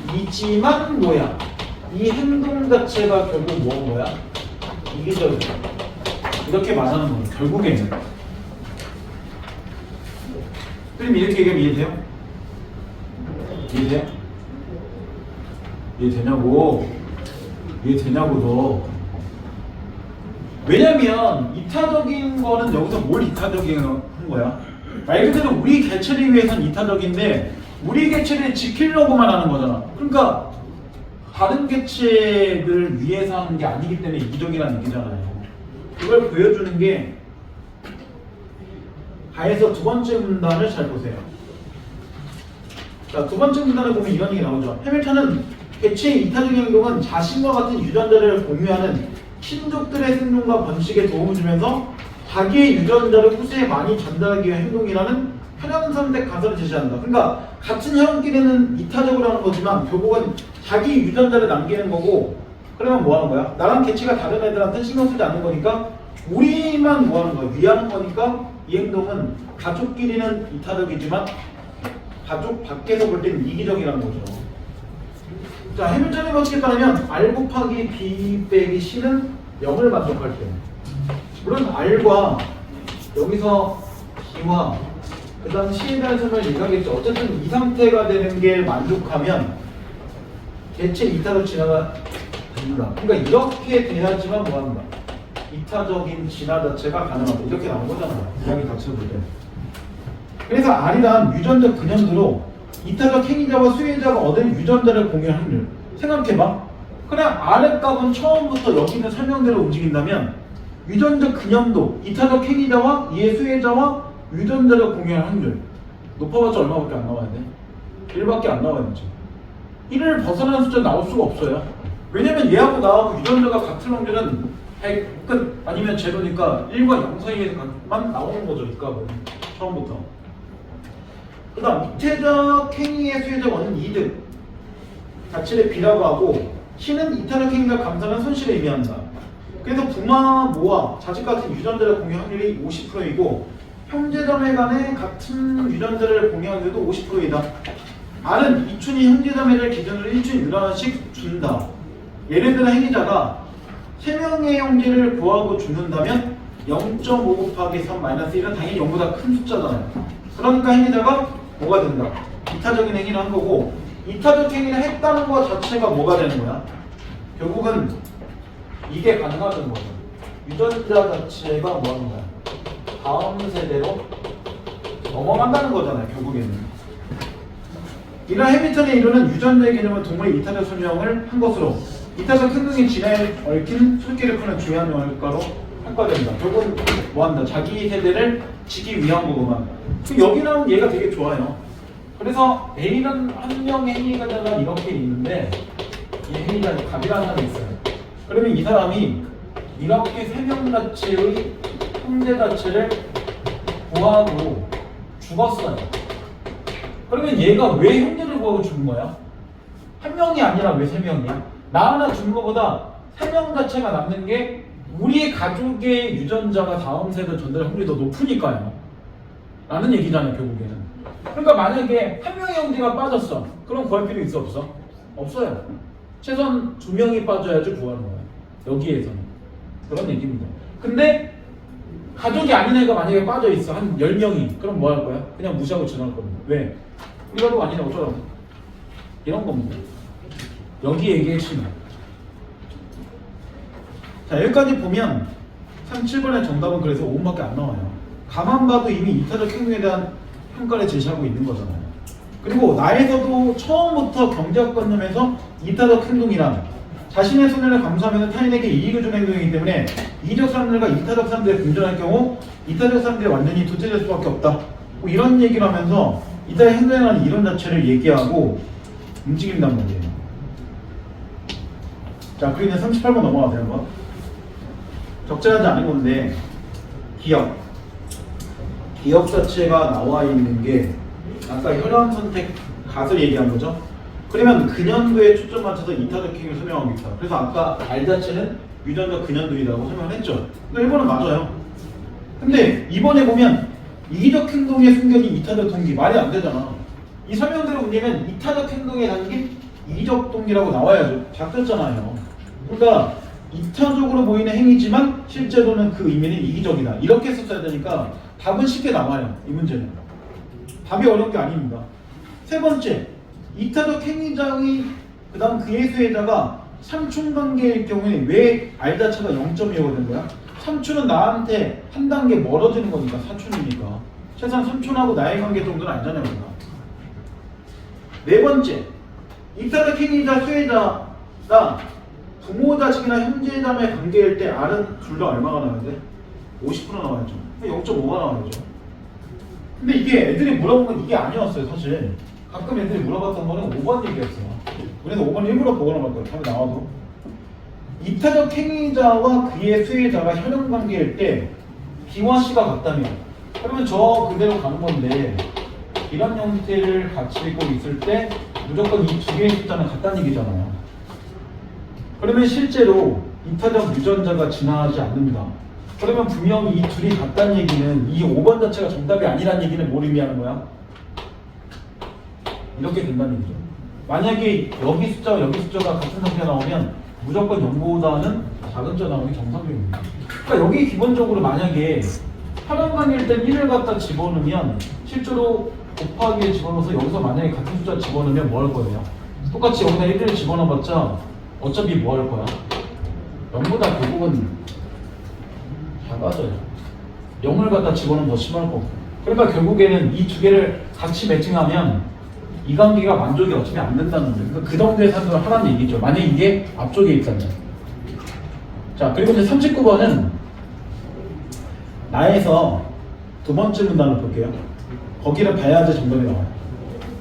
이타적이지만 뭐야? 이 행동 자체가 결국 뭐야? 이기적이야. 이렇게 말하는 거예요. 결국에는. 그럼 이렇게 얘기하면 이해돼요? 이해돼요? 이해되냐고? 이해되냐고 너. 왜냐면 이타적인 거는 여기서 뭘 이타적인 한 거야? 말 그대로 우리 개체를 위해서는 이타적인데 우리 개체를 지키려고만 하는 거잖아. 그러니까 다른 개체를 위해서 하는 게 아니기 때문에 이기적이라는 얘기잖아요. 그걸 보여주는 게 가에서 두 번째 문단을 잘 보세요. 자, 두 번째 문단을 보면 이런 얘기 나오죠. 해밀턴은 개체의 이타적인 행동은 자신과 같은 유전자를 공유하는 신족들의 생존과 번식에 도움을 주면서 자기의 유전자를 후세에 많이 전달하기 위한 행동이라는 편향선택 가설을 제시한다. 그러니까 같은 혈연끼리는 이타적으로 하는 거지만 결국은 자기 유전자를 남기는 거고 그러면 뭐 하는 거야? 나랑 개체가 다른 애들한테 신경 쓰지 않는 거니까 우리만 뭐 하는 거야? 위하는 거니까 이 행동은 가족끼리는 이타적이지만 가족 밖에서 볼 때는 이기적이라는 거죠. 자, 해밀턴의 법칙에 따르면 R 곱하기 B 빼기 C는 0을 만족할 때 물론 R과 여기서 B와 그 다음 C에 대한 설명을 얘기하겠죠. 어쨌든 이 상태가 되는 게 만족하면 개체 이타로 진화가 된다. 그러니까 이렇게 돼야지만 뭐한다? 이타적인 진화 자체가 가능하다. 이렇게 나온 거잖아요. 이야기 자체를 볼 때. 그래서 R이란 유전자 근연도로 이타적 행위자와 수혜자가 얻은 유전자를 공유할 확률. 생각해봐. 그냥 R의 값은 처음부터 여기 있는 설명대로 움직인다면 유전자 근연도, 이타적 행위자와 이의 수혜자와 유전자를 공유할 확률 높아봤자 얼마밖에 안 나와야 돼? 1밖에 안 나와야 되죠. 1을 벗어나는 숫자 나올 수가 없어요. 왜냐면 얘하고 나하고 유전자가 같은 확률은 100 끝 아니면 제로니까 1과 0 사이에만 나오는 거죠. 이 값은 처음부터. 그 다음 이타적 행위의 수혜자가 얻는 이득 가치를 B라고 하고 C는 이타적 행위가 감사하는 손실을 의미한다. 그래서 부마, 모와 자식 같은 유전자를 공유할 확률이 50%이고 형제자매 간에 같은 유전자를 공유하는 데도 50%이다. R은 이춘이 형제자매를 기준으로 1춘 유전자씩 준다. 예를 들어 행위자가 3명의 형제를 구하고 죽는다면 0.5 곱하기 3 마이너스 1은 당연히 0보다 큰 숫자잖아요. 그러니까 행위자가 뭐가 된다? 이타적인 행위를 한 거고 이타적 행위를 했다는 것 자체가 뭐가 되는 거야? 결국은 이게 가능하다는 거죠. 유전자 자체가 뭐 하는 거야? 다음 세대로 넘어간다는 거잖아요. 결국에는. 이런 해밀턴의 이론은 유전자의 개념을 동물의 이타적 설명을 한 것으로 이타적 행동이 진화에 얽힌 술기를 푸는 중요한 결과로 평가됩니다. 결국은 뭐한다? 자기 세대를 지기 위한 거구만. 여기 나온 얘가 되게 좋아요. 그래서 A라는 한 명의 행위가 이렇게 있는데 이 행위가 갑이라는 사람이 있어요. 그러면 이 사람이 이렇게 세 명 자체의 형제 자체를 구하고 죽었어요. 그러면 얘가 왜 형제를 구하고 죽은 거야? 한 명이 아니라 왜 세 명이야? 나 하나 죽는 것보다 세 명 자체가 남는 게 우리 가족의 유전자가 다음 세대 전달 확률이 더 높으니까요. 라는 얘기잖아요, 결국에는. 그러니까 만약에 한 명의 형제가 빠졌어. 그럼 구할 필요 있어, 없어? 없어요. 최소한 2명이 빠져야지 구하는 거야. 여기에서는. 그런 얘기입니다. 근데 가족이 아닌 애가 만약에 빠져 있어. 한 10명이. 그럼 뭐 할 거야? 그냥 무시하고 지나갈 겁니다. 왜? 우리 가족 아니네, 어쩌라고. 이런 겁니다. 여기 얘기의 핵심이야. 자, 여기까지 보면 37번의 정답은 그래서 5번밖에 안 나와요. 가만 봐도 이미 이타적 행동에 대한 평가를 제시하고 있는 거잖아요. 그리고 나에서도 처음부터 경제학관념에서 이타적 행동이란 자신의 손해를 감수하면서 타인에게 이익을 주는 행동이기 때문에 이적 사람들과 이타적 사람들이 공존할 경우 이타적 사람들이 완전히 도태될 수밖에 없다. 뭐 이런 얘기를 하면서 이타적 행동이라는 이론 자체를 얘기하고 움직인단 말이에요. 자, 그리고 이제 38번 넘어가세요. 한번. 적절하지 않은 건데 기업 자체가 나와 있는 게 아까 혈연 선택 갓을 얘기한 거죠. 그러면 근연도에 초점 맞춰서 이타적 행위를 설명하겠다. 그래서 아까 R 자체는 유전자 근연도이라고 설명을 했죠. 근데 1번은 맞아요. 근데 이번에 보면 이기적 행동에 숨겨진 이타적 동기 말이 안 되잖아. 이 설명대로 보면 이타적 행동에 담긴 이기적 동기라고 나와야죠. 바뀌었잖아요. 그러니까 이타적으로 보이는 행위지만 실제로는 그 의미는 이기적이다. 이렇게 썼어야 되니까 답은 쉽게 나와요. 이 문제는. 답이 어려운 게 아닙니다. 세 번째, 이타적 행위자의 그 다음 그의 수혜자가 삼촌관계일 경우에 왜 R 자체가 0.25가 된 거야? 삼촌은 나한테 한 단계 멀어지는 거니까 사촌이니까. 최소한 삼촌하고 나의 관계 정도는 알잖아요. 우리가. 네 번째, 이타적 행위자 수혜자가 부모 자식이나 형제자매 관계일 때 R은 둘 다 얼마가 나와야 돼? 50% 나와야죠. 0.5가 나와야죠. 근데 이게 애들이 물어본 건 이게 아니었어요, 사실. 가끔 애들이 물어봤던 거는 5번 얘기였어요. 그래서 5번 일부러 보관을 할 거예요. 답이 나와도. 이타적 행위자와 그의 수혜자가 혈연 관계일 때 B와 C가 같다면 그러면 저 그대로 가는 건데 이런 형태를 가지고 있을 때 무조건 이 두 개의 숫자는 같다는 얘기잖아요. 그러면 실제로 이타적 유전자가 진화하지 않는다. 그러면 분명히 이 둘이 같다는 얘기는 이 5번 자체가 정답이 아니라는 얘기는 뭘 의미하는 거야? 이렇게 된다는 얘기죠. 만약에 여기 숫자와 여기 숫자가 같은 상태가 나오면 무조건 0보다는 작은 숫자 나오는 게 정상적입니다. 그러니까 여기 기본적으로 만약에 혈연관계일 땐 1을 갖다 집어넣으면 실제로 곱하기에 집어넣어서 여기서 만약에 같은 숫자 집어넣으면 뭐 할 거예요? 똑같이 여기다 1을 집어넣어봤자 어차피 뭐 할 거야? 0보다 결국은 작아져요. 0을 갖다 집어넣으면 더 심할 거고. 그러니까 결국에는 이 두 개를 같이 매칭하면 이 관계가 만족이 어차피 안 된다는 거예요. 그러니까 그 정도의 산도를 하라는 얘기죠. 만약에 이게 앞쪽에 있다면. 자, 그리고 이제 39번은 나에서 두 번째 문단을 볼게요. 거기를 봐야지 정답이 나와요.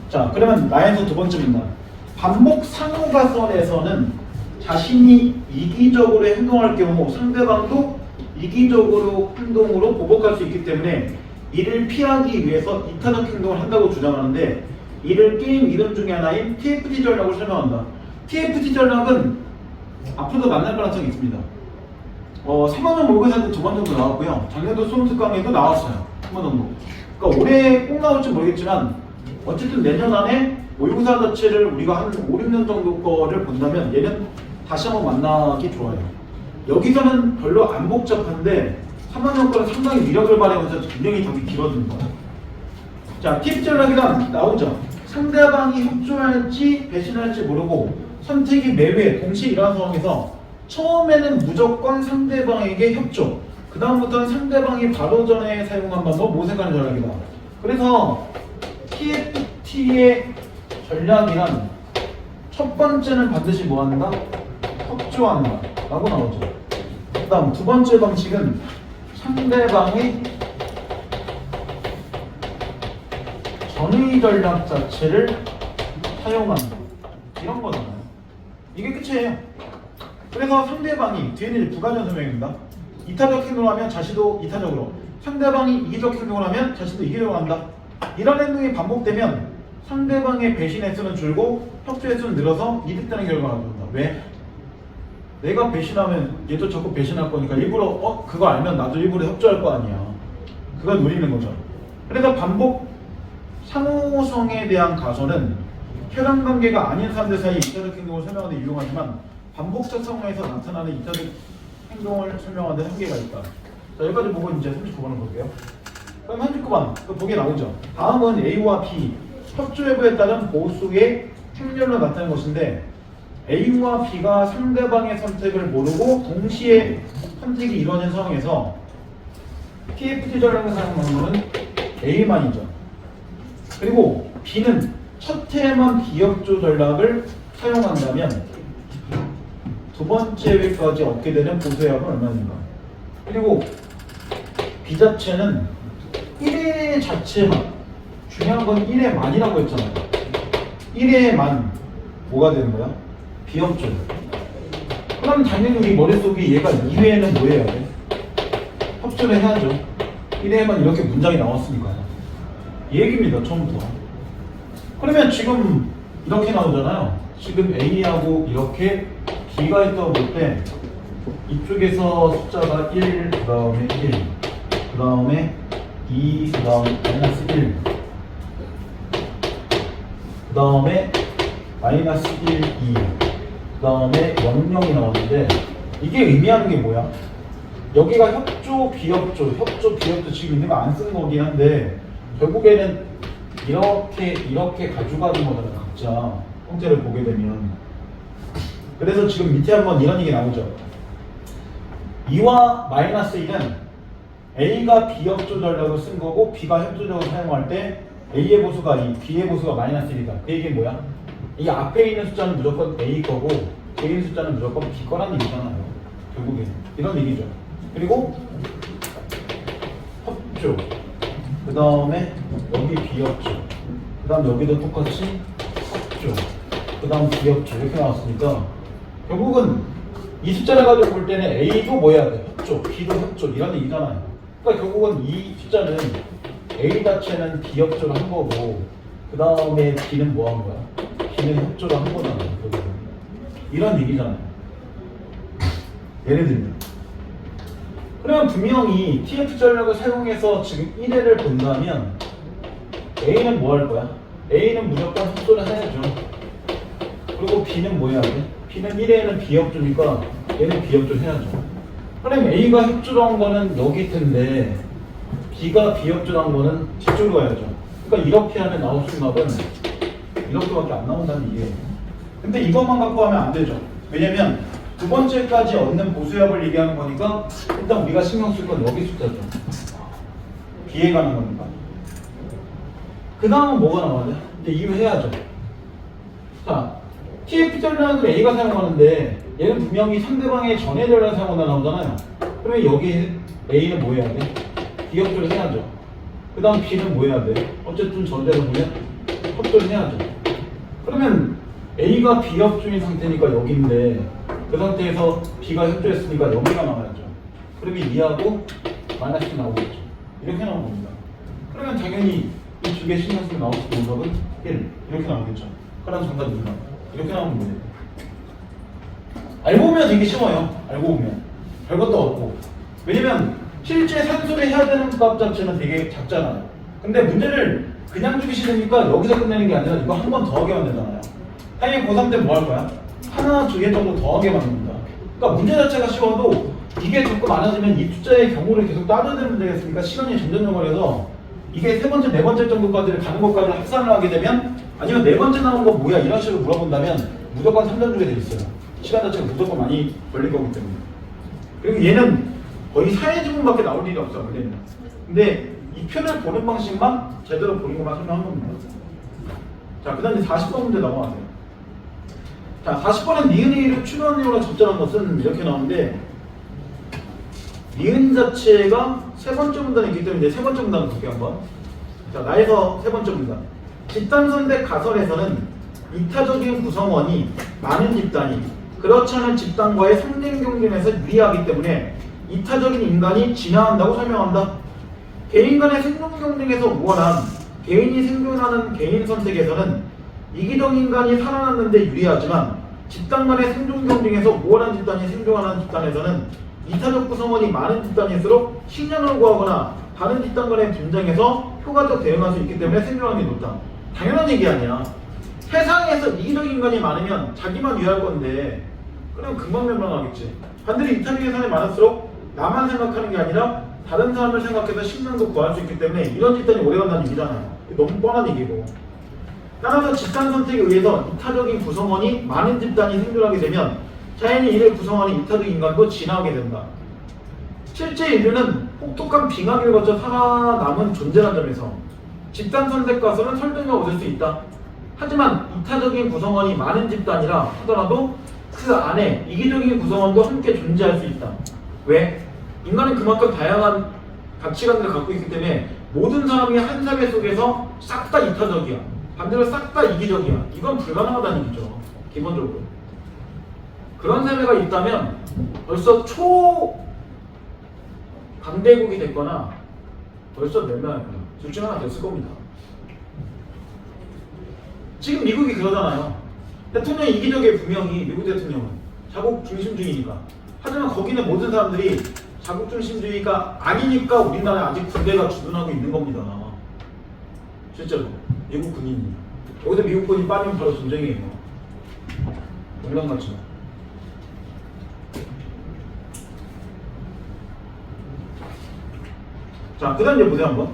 자, 그러면 나에서 두 번째 문단. 반복 상호가설에서는 자신이 이기적으로 행동할 경우 상대방도 이기적으로 행동으로 보복할 수 있기 때문에 이를 피하기 위해서 이타적 행동을 한다고 주장하는데 이를 게임 이름 중에 하나인 TFT 전략을 설명한다. TFT 전략은 앞으로도 만날 가능성이 있습니다. 3학년 모의고사에도 2번 정도 나왔고요. 작년도 수험특강에도 나왔어요. 3번 정도. 그러니까 올해 꼭 나올지 모르겠지만 어쨌든 내년 안에 모의고사 자체를 우리가 한 5, 6년 정도 거를 본다면 얘는 다시 한번 만나기 좋아요. 여기서는 별로 안 복잡한데 3학년 거는 상당히 위력을 발휘하면서 굉장히 답이 길어지는 거예요. 자, TFT 전략이란 나오죠. 상대방이 협조할지 배신할지 모르고 선택이 매회 동시에 일어나는 상황에서 처음에는 무조건 상대방에게 협조, 그 다음부터는 상대방이 바로 전에 사용한 방법 모색하는 전략이다. 그래서 TFT의 전략이란 첫 번째는 반드시 뭐한다? 협조한다 라고 나오죠. 그 다음 두 번째 방식은 상대방의 전의 전략 자체를 사용한다 이런 거잖아요. 이게 끝이에요. 그래서 상대방이 뒤에는 이제 부가전 설명입니다. 이타적 행동을 하면 자신도 이타적으로, 상대방이 이기적 행동을 하면 자신도 이기적으로 한다. 이런 행동이 반복되면 상대방의 배신 횟수는 줄고 협조 횟수는 늘어서 이득되는 결과가 나온다. 왜? 내가 배신하면 얘도 자꾸 배신할 거니까 일부러 그거 알면 나도 일부러 협조할 거 아니야. 그걸 노리는 거죠. 그래서 반복 상호성에 대한 가설은 혈연 관계가 아닌 사람들 사이 이타적 행동을 설명하는 데 유용하지만 반복적 상황에서 나타나는 이타적 행동을 설명하는 데 한계가 있다. 자, 여기까지 보고 이제 39번을 볼게요. 그럼 39번 그 보기에 나오죠. 다음은 A와 B 협조 여부에 따른 보수의 행렬로 나타낸 것인데 A와 B가 상대방의 선택을 모르고 동시에 선택이 이루어진 상황에서 TFT 전략을 사용하는 것은 A만이죠. 그리고 B는 첫 해만 비협조 전략을 사용한다면 두 번째 회까지 얻게 되는 보수의 합은 얼마인가? 그리고 B 자체는 1회 자체만, 중요한 건 1회 만이라고 했잖아요. 1회 만 뭐가 되는 거야? 비협조. 그럼 당연히 우리 머릿속에 얘가 2회에는 뭐 해야 돼? 협조를 해야죠. 1회만 이렇게 문장이 나왔으니까요. 이 얘기입니다, 처음부터. 그러면 지금 이렇게 나오잖아요. 지금 A하고 이렇게 B가 있다고 볼 때 이쪽에서 숫자가 1, 그 다음에 1, 그 다음에 2, 그 다음에 마이너스 1, 그 다음에 마이너스 1, 2, 그 다음에 0, 0이 나왔는데 이게 의미하는 게 뭐야? 여기가 협조, 비협조, 협조, 비협조 지금 있는 거 안 쓴 거긴 한데 결국에는 이렇게 가져가는 거잖아요. 각자 형태를 보게 되면. 그래서 지금 밑에 한번 이런 얘기 나오죠. 2와 마이너스 1은 A가 비협조 전략을 쓴 거고 B가 협조적으로 사용할 때 A의 보수가 2, B의 보수가 마이너스 1이다. 그 얘기는 뭐야? 이 앞에 있는 숫자는 무조건 A 거고 뒤에 있는 숫자는 무조건 B 거라는 얘기잖아요. 결국에 이런 얘기죠. 그리고 협조, 그 다음에 여기 비협조, 그 다음 여기도 똑같이 협조, 그 다음 비협조 이렇게 나왔으니까 결국은 이 숫자를 가지고 볼 때는 A도 뭐 해야 돼? 협조, B도 협조 이런 얘기잖아요. 그러니까 결국은 이 숫자는 A 자체는 비협조를 한 거고 그 다음에 B는 뭐 한 거야? B는 협조를 한 거잖아요. 결국은. 이런 얘기잖아요. 예를 들면 그러면 분명히 TF 전략을 사용해서 지금 1회를 본다면 A는 뭐 할 거야? A는 무조건 협조를 해야죠. 그리고 B는 뭐 해야 돼? B는 1회에는 비협조니까 얘는 비협조 해야죠. 그럼 A가 협조를 한 거는 여기 텐데 B가 비협조를 한 거는 뒤쪽으로 가야죠. 그러니까 이렇게 하면 나올 수 있는 답은 이렇게밖에 안 나온다는 얘기예요. 근데 이것만 갖고 하면 안 되죠. 왜냐면 두 번째까지 얻는 보수합을 얘기하는 거니까 일단 우리가 신경 쓸 건 여기 숫자죠. B에 관한 거니까. 그 다음은 뭐가 나와야 돼? 이제 이유해야죠. 자, TF 전략을 A가 사용하는데 얘는 분명히 상대방의 전해 전략을 사용한다 나오잖아요. 그러면 여기 A는 뭐 해야 돼? 비협조를 해야죠. 그 다음 B는 뭐 해야 돼? 어쨌든 전대로 보면 협조를 해야죠. 그러면 A가 비협조인 상태니까 여기인데 그 상태에서 B가 협조했으니까 여기가 나와야죠. 그러면 2하고 마이너스 나오겠죠. 이렇게 나오는 겁니다. 그러면 당연히 이 두 개 신경 쓰면 나올 수 있는 정답은 1 이렇게 나오겠죠. 그럼 정답 2가 이렇게 나오는 거예요. 알고 보면 되게 쉬워요. 알고 보면 별것도 없고. 왜냐면 실제 산수를 해야 되는 값 자체는 되게 작잖아요. 근데 문제를 그냥 주기 싫으니까 여기서 끝내는 게 아니라 이거 한 번 더하게 만들잖아요. 당연히 고3 때 뭐 할 거야? 하나, 두 개 정도 더하게 만듭니다. 그러니까 문제 자체가 쉬워도 이게 자꾸 많아지면 이 숫자의 경우를 계속 따져야 되는 문제겠으니까 시간이 점점 걸려서 이게 세 번째, 네 번째 정도까지 가는 것까지 합산을 하게 되면 아니면 네 번째 나온 거 뭐야 이런 식으로 물어본다면 무조건 3점 주게 돼 있어요. 시간 자체가 무조건 많이 걸릴 거기 때문에. 그리고 얘는 거의 사회 지문밖에 나올 일이 없어 원래는. 근데 이 표를 보는 방식만 제대로 보는 것만 설명한 겁니다. 자, 그 다음에 40번 문제 넘어가세요. 자, 40번은 니은이를 추론으로 접전한 것은 이렇게 나오는데 니은 자체가 세 번째 문단이 있기 때문에 이제 세 번째 문단을 볼게요 한번. 자, 나에서 세 번째 문단. 집단선택 가설에서는 이타적인 구성원이 많은 집단이 그렇지 않은 집단과의 상생 경쟁에서 유리하기 때문에 이타적인 인간이 진화한다고 설명한다. 개인 간의 생존 경쟁에서 우월한 개인이 생존하는 개인 선택에서는 이기적 인간이 살아남는데 유리하지만 집단 간의 생존 경쟁에서 우월한 집단이 생존하는 집단에서는 이타적 구성원이 많은 집단일수록 식량을 구하거나 다른 집단 간의 분쟁에서 효과적 대응할 수 있기 때문에 생존하는 게 높다. 당연한 얘기 아니야. 세상에서 이기적 인간이 많으면 자기만 위할 건데 그럼 금방 멸망하겠지. 반대로 이타적 인간이 많을수록 나만 생각하는 게 아니라 다른 사람을 생각해서 식량도 구할 수 있기 때문에 이런 집단이 오래간다는 얘기잖아요. 너무 뻔한 얘기고. 따라서 집단 선택에 의해서 이타적인 구성원이 많은 집단이 생존하게 되면 자연히 이를 구성하는 이타적 인간도 진화하게 된다. 실제 인류는 혹독한 빙하기를 거쳐 살아남은 존재라는 점에서 집단 선택 가설은 설득력을 얻을 수 있다. 하지만 이타적인 구성원이 많은 집단이라 하더라도 그 안에 이기적인 구성원도 함께 존재할 수 있다. 왜? 인간은 그만큼 다양한 가치관들을 갖고 있기 때문에 모든 사람이 한 사회 속에서 싹 다 이타적이야. 반대로 싹 다 이기적이야. 이건 불가능하다는 얘기죠. 기본적으로. 그런 사회가 있다면 벌써 강대국이 됐거나 벌써 멸망할 거야. 둘 중 하나 됐을 겁니다. 지금 미국이 그러잖아요. 대통령이 이기적이에요. 분명히 미국 대통령은 자국 중심주의니까. 하지만 거기는 모든 사람들이 자국 중심주의가 아니니까 우리나라에 아직 군대가 주둔하고 있는 겁니다. 실제로 미국 군인이 여기서 미국 군이 빠지면 바로 전쟁이에요. 농담같죠. 자, 그 다음 이제 보세요 한번.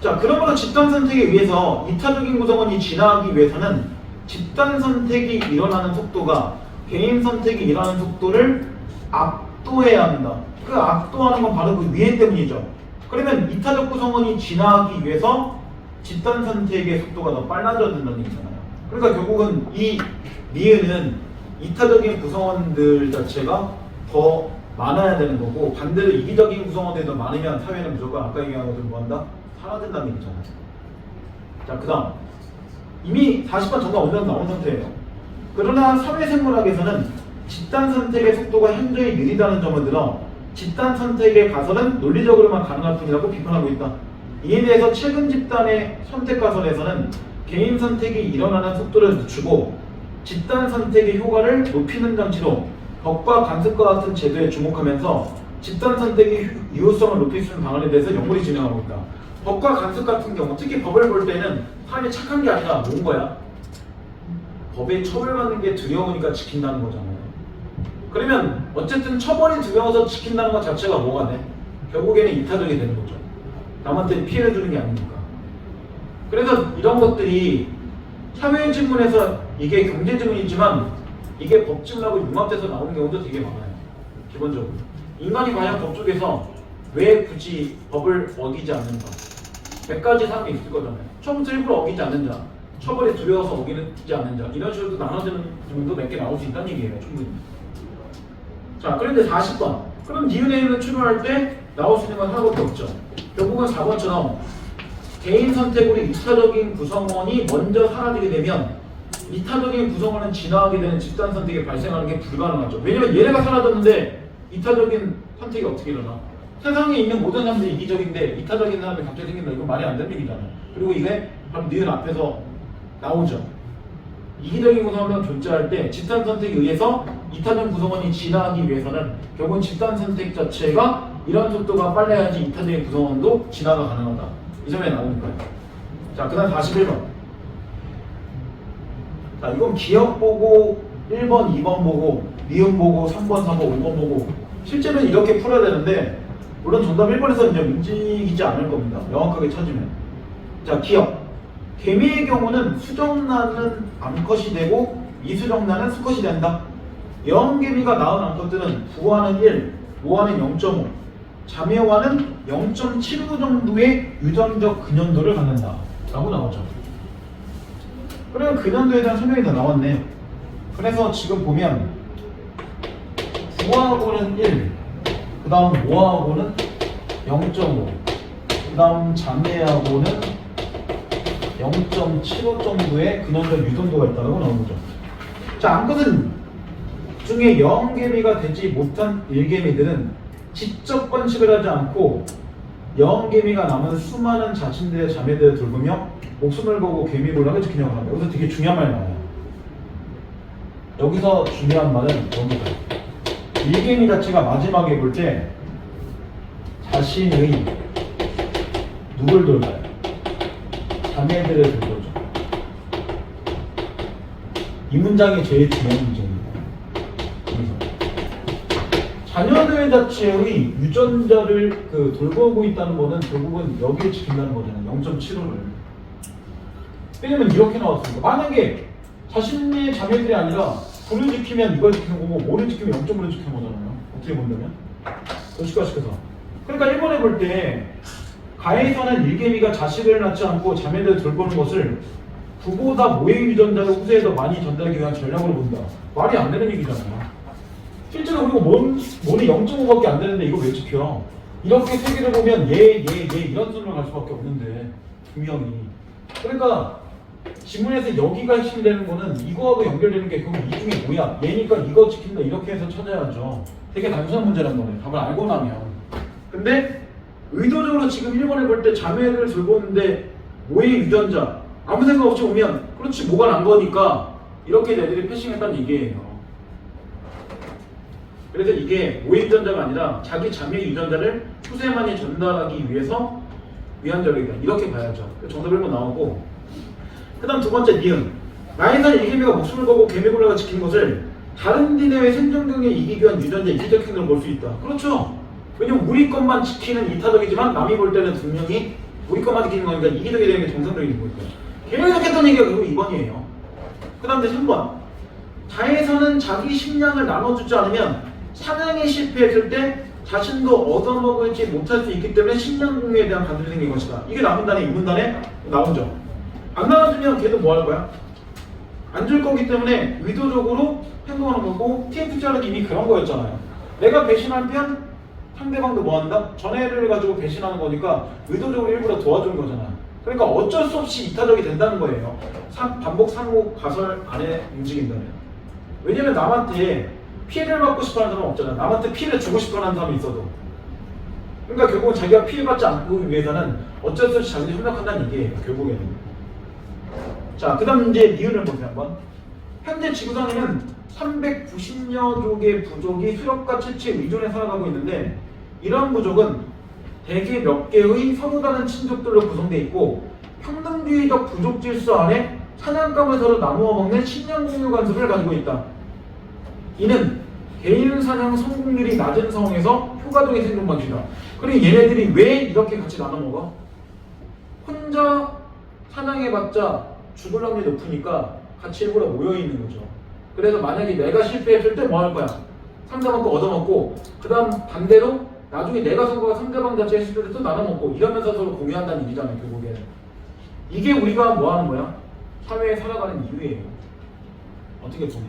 자, 그러므로 집단 선택에 의해서 이타적인 구성원이 진화하기 위해서는 집단 선택이 일어나는 속도가 개인 선택이 일어나는 속도를 압도해야 한다. 그 압도하는 건 바로 그 위에 때문이죠. 그러면 이타적 구성원이 진화하기 위해서 집단 선택의 속도가 더 빨라져야 된다는 얘기잖아요. 그러니까 결국은 이 니은은 이타적인 구성원들 자체가 더 많아야 되는 거고 반대로 이기적인 구성원들이 더 많으면 사회는 무조건 아까 얘기한 것처럼 뭐한다? 사라진다는 얘기잖아요. 자, 그 다음 이미 40번 정답 어느 정도 나온 상태예요. 그러나 사회생물학에서는 집단 선택의 속도가 현저히 느리다는 점을 들어 집단 선택의 가설은 논리적으로만 가능할 뿐이라고 비판하고 있다. 이에 대해서 최근 집단의 선택 가설에서는 개인 선택이 일어나는 속도를 늦추고 집단 선택의 효과를 높이는 장치로 법과 관습과 같은 제도에 주목하면서 집단 선택의 유효성을 높일 수 있는 방안에 대해서 연구를 진행하고 있다. 법과 관습 같은 경우, 특히 법을 볼 때는 사람이 착한 게 아니라 뭔 거야? 법에 처벌받는 게 두려우니까 지킨다는 거잖아요. 그러면 어쨌든 처벌이 두려워서 지킨다는 것 자체가 뭐가 돼? 결국에는 이타적이 되는 거죠. 남한테 피해를 주는 게 아니니까. 그래서 이런 것들이 사회 질문에서 이게 경제 질문이지만 이게 법 질문하고 융합돼서 나오는 경우도 되게 많아요. 기본적으로. 인간이 과연 법 쪽에서 왜 굳이 법을 어기지 않는가? 몇 가지 사람이 있을 거잖아요. 처음부터 일부러 어기지 않는 자, 처벌이 두려워서 어기지 않는 자, 이런 식으로 나눠지는 정도 몇 개 나올 수 있다는 얘기예요. 충분히. 자, 그런데 40번. 그럼 니은에는 추론할 때 나올 수 있는 건 하나밖에 없죠. 결국은 4번처럼 개인 선택으로 이타적인 구성원이 먼저 사라지게 되면 이타적인 구성원은 진화하게 되는 집단 선택이 발생하는 게 불가능하죠. 왜냐면 얘네가 사라졌는데 이타적인 선택이 어떻게 일어나? 세상에 있는 모든 사람들이 이기적인데 이타적인 사람이 갑자기 생긴다. 이건 말이 안 되는 얘기잖아요. 그리고 이게 바로 니은 앞에서 나오죠. 이기적인 구성원은 존재할 때 집단 선택에 의해서 이타적 구성원이 진화하기 위해서는 결국은 집단 선택 자체가 이런 속도가 빨라야지 이타적인 구성원도 진화가 가능하다. 이 점에 나오니까요. 자, 그 다음 41번. 자, 이건 기억 보고 1번, 2번 보고 니은 보고 3번, 4번, 5번 보고 실제로는 이렇게 풀어야 되는데 물론 정답 1번에서 이제 움직이지 않을 겁니다. 명확하게 찾으면. 자, 기억. 개미의 경우는 수정란은 암컷이 되고 미수정란은 수컷이 된다. 여왕개미가 낳은 암컷들은 부화는 1, 모화는 0.5, 자매화는 0.75 정도의 유전적 근연도를 갖는다 라고 나오죠. 그러면 근연도에 대한 설명이 다 나왔네. 그래서 지금 보면 부화하고는 1, 그 다음 모화하고는 0.5, 그 다음 자매하고는 0.75 정도의 근원적 유전도가 있다고 나오는 거죠. 자, 암컷은 중에 여왕개미가 되지 못한 일개미들은 직접 번식을 하지 않고 여왕개미가 남은 수많은 자신들의 자매들을 돌보며 목숨을 걸고 개미 몰락을 지키려고 합니다. 여기서 되게 중요한 말이 나와요. 여기서 중요한 말은 뭡니까? 일개미 자체가 마지막에 볼 때 자신의 누굴 돌봐요? 자매들을 돌보죠. 이 문장이 제일 중요한 문장입니다. 자녀들 자체의 유전자를 돌보고 있다는 거는 결국은 여기를 지킨다는 거잖아요. 0.75를. 왜냐면 이렇게 나왔습니다. 만약에 자신의 자매들이 아니라 불을 지키면 이걸 지키는 거고 모를 지키면 0.5를 지키는 거잖아요. 어떻게 본다면? 도시가시켜서. 그러니까 1번에 볼 때 가에서는 일개미가 자식을 낳지 않고 자매들을 돌보는 것을 부보다 모의 유전자를 후세에 더 많이 전달하기 위한 전략으로 본다. 말이 안 되는 얘기잖아요. 실제로 그리고 모는 0.5밖에 안 되는데 이거 왜 지켜? 이렇게 세 개를 보면 얘 이런 순으로 갈 수밖에 없는데 분명히. 그러니까 지문에서 여기가 핵심 되는 거는 이거하고 연결되는 게 결국 이 중에 뭐야? 얘니까 이거 지킨다 이렇게 해서 찾아야죠. 되게 단순한 문제란 거네. 답을 알고 나면. 근데 의도적으로 지금 1번에 볼 때 자매를 돌보는데 모의 유전자 아무 생각 없이 오면 그렇지 뭐가 난 거니까 이렇게 애들이 패싱했다는 얘기예요. 그래서 이게 모의 유전자가 아니라 자기 자매 유전자를 후세만이 전달하기 위해서 위한 전략이다. 이렇게 봐야죠. 정답 1번 나오고 그 다음 두 번째 니은 나에서 일개미가 목숨을 걸고 개미굴레가 지키는 것을 다른 디네의 생존경에 이기기 위한 유전자 이기적 행동을 볼 수 있다. 그렇죠. 왜냐면 우리 것만 지키는 이타적이지만 남이 볼 때는 분명히 우리 것만 지키는 거니까 이기적이 되는 게 정상적인 거니까. 계속 했던 얘기가 결국 2번이에요. 그 다음 3번 자에서는 자기 식량을 나눠주지 않으면 사냥에 실패했을 때 자신도 얻어먹을지 못할 수 있기 때문에 식량 공유에 대한 반대로 생긴 것이다. 이게 남문단에 2문단에 나오죠. 안 나눠주면 걔도 뭐 할 거야? 안 줄 거기 때문에 의도적으로 행동하는 거고 TFCR은 이미 그런 거였잖아요. 내가 배신하면 상대방도 뭐 한다? 전애를 가지고 배신하는 거니까 의도적으로 일부러 도와주는 거잖아. 그러니까 어쩔 수 없이 이타적이 된다는 거예요. 반복 상호 가설 안에 움직인다면. 왜냐면 남한테 피해를 받고 싶어하는 사람은 없잖아. 남한테 피해를 주고 싶어하는 사람이 있어도. 그러니까 결국은 자기가 피해받지 않기 위해서는 어쩔 수 없이 자기를 협력한다는 얘기예요. 결국에는. 자, 그 다음 이제 니은을 보세요 한번. 현재 지구상에는 390여 족의 부족이 수렵과 채취에 의존해 살아가고 있는데 이런 부족은 대개 몇 개의 서로 다른 친족들로 구성되어 있고 평등주의적 부족 질서 안에 사냥감을 서로 나누어 먹는 식량 공유 관습을 가지고 있다. 이는 개인 사냥 성공률이 낮은 상황에서 효과적인 생존 방식이다. 그리고 얘네들이 왜 이렇게 같이 나눠 먹어? 혼자 사냥해봤자 죽을 확률이 높으니까 같이 일부러 모여있는 거죠. 그래서 만약에 내가 실패했을 때 뭐 할 거야? 상대방 거 얻어먹고 그 다음 반대로 나중에 내가 선거가 상대방 자체 했을 때 또 나눠먹고 이러면서 서로 공유한다는 얘기잖아요. 결국에 이게 우리가 뭐 하는 거야? 사회에 살아가는 이유예요. 어떻게 보면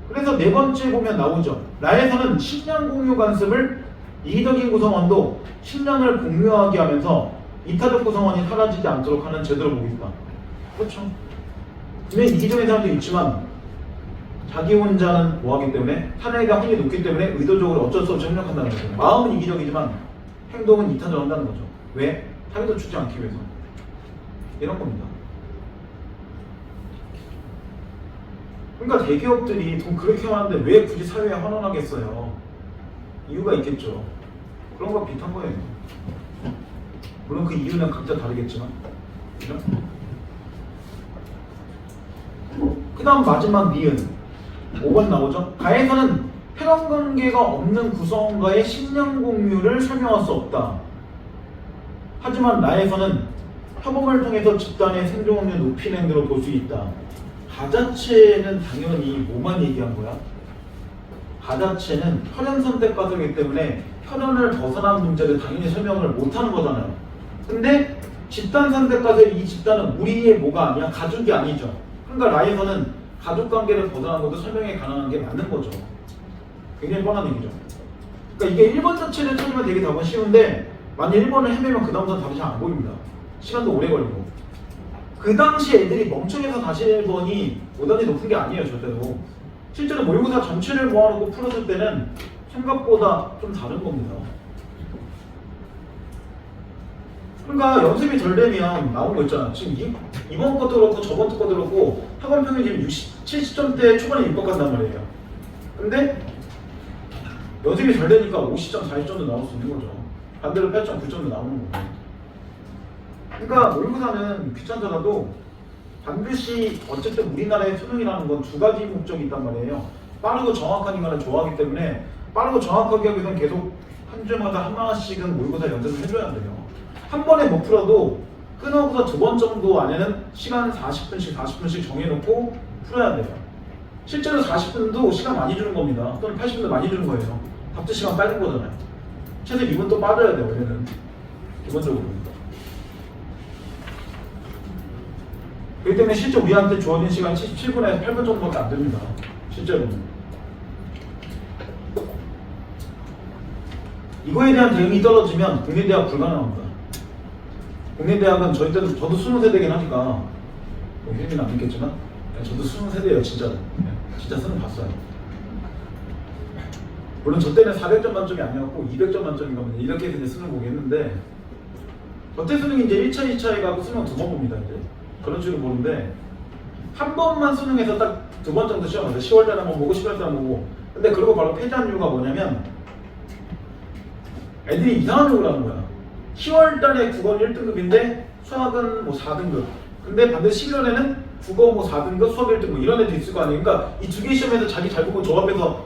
그래서 네 번째 보면 나오죠. 라에서는 식량 공유 관습을 이기적인 구성원도 식량을 공유하게 하면서 이타적 구성원이 사라지지 않도록 하는 제도를 보고 있다. 그렇죠. 근데 이기적인 사람도 있지만 자기 혼자는 뭐하기 때문에 사냥에 대한 확률이 높기 때문에 의도적으로 어쩔 수 없이 협력한다는 거죠. 마음은 이기적이지만 행동은 이타적 한다는 거죠. 왜? 사회도 죽지 않기 위해서. 이런 겁니다. 그러니까 대기업들이 돈 그렇게 많은데 왜 굳이 사회에 환원하겠어요? 이유가 있겠죠. 그런 거 비슷한 거예요. 물론 그 이유는 각자 다르겠지만. 그죠? 그 다음 마지막 니은 5번 나오죠. 가에서는 혈연 관계가 없는 구성원과의 식량 공유를 설명할 수 없다. 하지만 나에서는 협업을 통해서 집단의 생존 확률을 높이는 행동을 볼 수 있다. 가자체는 당연히 뭐만 얘기한 거야? 가자체는 혈연 선택 과정이기 때문에 혈연을 벗어난 문제를 당연히 설명을 못하는 거잖아요. 근데 집단 선택 과정에 이 집단은 우리의 뭐가 아니야? 가족이 아니죠. 그러니까 라에서는 가족 관계를 벗어난 것도 설명이 가능한 게 맞는 거죠. 굉장히 뻔한 얘기죠. 그러니까 이게 1번 자체를 찾으면 되게 답은 쉬운데 만약 1번을 헤매면 그 다음부터는 답이 잘 안 보입니다. 시간도 오래 걸리고. 그 당시 애들이 멍청해서 다시 1번이 오단이 높은 게 아니에요, 절대로. 실제로 모의고사 전체를 모아놓고 풀었을 때는 생각보다 좀 다른 겁니다. 그러니까 연습이 덜 되면 나온 거 있잖아. 지금 이번 것도 그렇고 저번 것도 그렇고 학원 평균 지금 60, 70점대 초반에 입학한단 말이에요. 근데 연습이 잘 되니까 50점, 40점도 나올 수 있는 거죠. 반대로 8점, 9점도 나오는 거고. 그러니까 모의고사는 귀찮더라도 반드시 어쨌든 우리나라의 수능이라는 건 두 가지 목적이 있단 말이에요. 빠르고 정확한 인간을 좋아하기 때문에 빠르고 정확하게 하기 위해서는 계속 한 주마다 하나씩은 모의고사 연습을 해줘야 돼요. 한 번에 못 풀어도 끊어서 2번 정도 안에는 시간 40분씩 정해놓고 풀어야 돼요. 실제로 40분도 시간 많이 주는 겁니다. 또는 80분도 많이 주는 거예요. 답도 시간 빠진 거잖아요. 최소 2분 또 빠져야 돼요, 원래는. 기본적으로. 그렇기 때문에 실제 우리한테 주어진 시간 77분에서 8분 정도밖에 안 됩니다. 실제로는. 이거에 대한 대응이 떨어지면 국내대학 불가능합니다. 국내대학은 저희 때도 저도 20세대긴 하니까 혜민은 안 믿겠지만 저도 20세대예요 진짜로. 진짜 수능 봤어요. 물론 저 때는 400점 만점이 아니었고 200점 만점인 겁니다. 이렇게 해서 이제 수능 보기 했는데 저때 수능이 이제 1차, 2차 해가지고 수능 2번 봅니다. 이제 그런 식으로 보는데 한 번만 수능에서 딱 2번 정도 시험을 해요. 10월달에 한번 보고 11월달에 한번 보고. 근데 그러고 바로 폐지한 이유가 뭐냐면 애들이 이상한 욕을 하는 거야. 10월달에 국어는 1등급인데 수학은 뭐 4등급. 근데 반드시 11월에는 국어 뭐 4등급, 수학 1등급 이런 애들 있을 거 아니에요. 그러니까 이 두 개 시험에서 자기 잘 보고 조합해서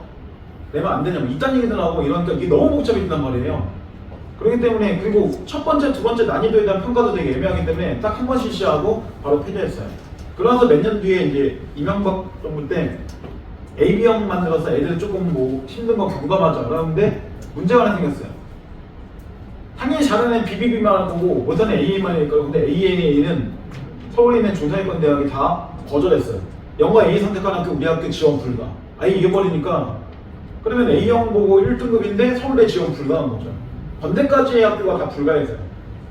내면 안 되냐고 이딴 얘기도 나오고 이러니까 이게 너무 복잡해진단 말이에요. 그렇기 때문에 그리고 첫 번째, 두 번째 난이도에 대한 평가도 되게 애매하기 때문에 딱 한 번 실시하고 바로 폐지했어요. 그러면서 몇 년 뒤에 이제 이명박 정부 때 AB형 만들어서 애들 조금 뭐 힘든 거 경감하자 그러는데 문제가 하나 생겼어요. 당연히 잘하는 애 BBB만 보고 못하는 AA만 할 거예요. 근데 AA는 서울에 있는 중상위권 대학이 다 거절했어요. 영어 A 선택한 학교 우리 학교 지원 불가. 아예 이겨버리니까 그러면 A형 보고 1등급인데 서울대 지원 불가한 거죠. 건대까지의 학교가 다 불가했어요.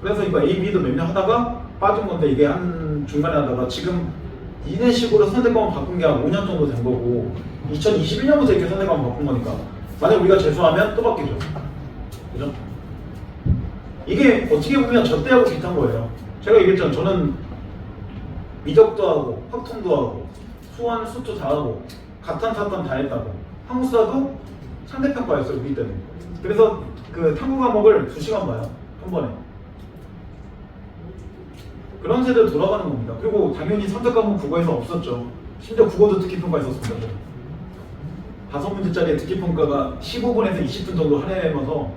그래서 이거 A, B도 몇 년 하다가 빠진 건데 이게 한 중간에 하다가 지금 이런 식으로 선택과목 바꾼 게 한 5년 정도 된 거고 2021년부터 이렇게 선택과목 바꾼 거니까 만약 우리가 재수하면 또 바뀌죠. 그죠? 이게 어떻게 보면 저 때하고 비슷한 거예요. 제가 얘기했잖아요. 저는 미적도 하고 확통도 하고 수원, 수투 다 하고 가탄, 사탄 다 했다고 한국사도 상대평가였어요. 우리 때는. 그래서 그 탐구 과목을 2시간 봐요. 한 번에. 그런 세대로 돌아가는 겁니다. 그리고 당연히 선택 과목 국어에서 없었죠. 심지어 국어도 듣기평가 있었습니다. 5문제짜리 듣기평가가 15분에서 20분 정도 할애하면서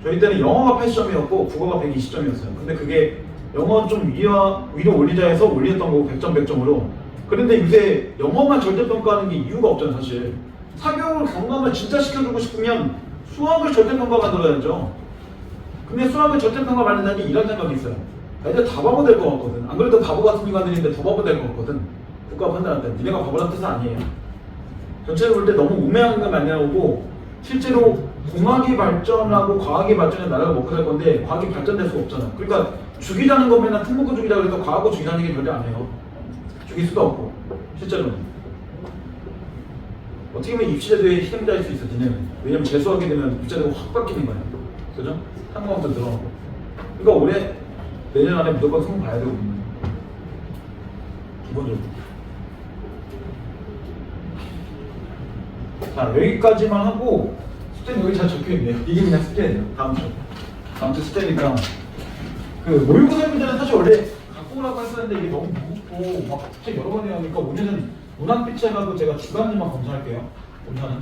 저희 때는 영어가 80점이었고 국어가 120점이었어요. 근데 그게 영어 좀 위로 올리자 해서 올렸던 거고 100점 100점으로. 그런데 요새 영어만 절대평가하는 게 이유가 없잖아요. 사실 사교육을 경감을 진짜 시켜주고 싶으면 수학을 절대평가 만들어야죠. 근데 수학을 절대평가 만든다니 이런 생각이 있어요. 애들 다 바보 될 것 같거든. 안 그래도 바보 같은 인간들인데 더 바보 될 것 같거든. 국가 판단할 때 니네가 바보란 뜻은 아니에요. 전체를 볼 때 너무 우매한 게 많이 나오고 실제로 공학이 발전하고 과학이 발전해 나라가 먹고 살 건데 과학이 발전될 수가 없잖아. 그러니까 죽이자는 거면 특목고 죽이자 그래서 과학고 죽이자는 얘기 절대 안 해요. 죽일 수도 없고 실제로는. 어떻게 보면 입시제도의 희생자일 수 있어 니네는. 왜냐면 재수하게 되면 입시제도가 확 바뀌는 거야. 그죠? 한국학도 늘어나고. 그러니까 올해 내년 안에 무조건 수능 봐야 되고 기본적으로. 자 여기까지만 하고 숙제는 여기 잘 적혀있네요. 이게 그냥 숙제예요. 다음 주 숙제니까 그 모의고사 문제는 사실 원래 갖고 오라고 했었는데 이게 너무 무겁고 막 숙제 여러 번 해야 하니까 오늘은 문학비치 해가지고 제가 주간지만 검사할게요. 검사는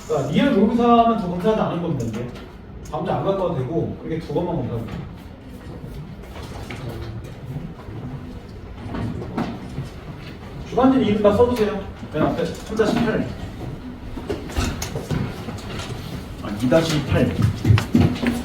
그러니까 리얼 모의고사는 더 검사하지 않을 겁니다. 이제 다음 주안 갖고 와도 되고 이렇게 두 번만 검사해. 주간진 이름 다 써주세요. 맨 앞에 3-8. 2-8.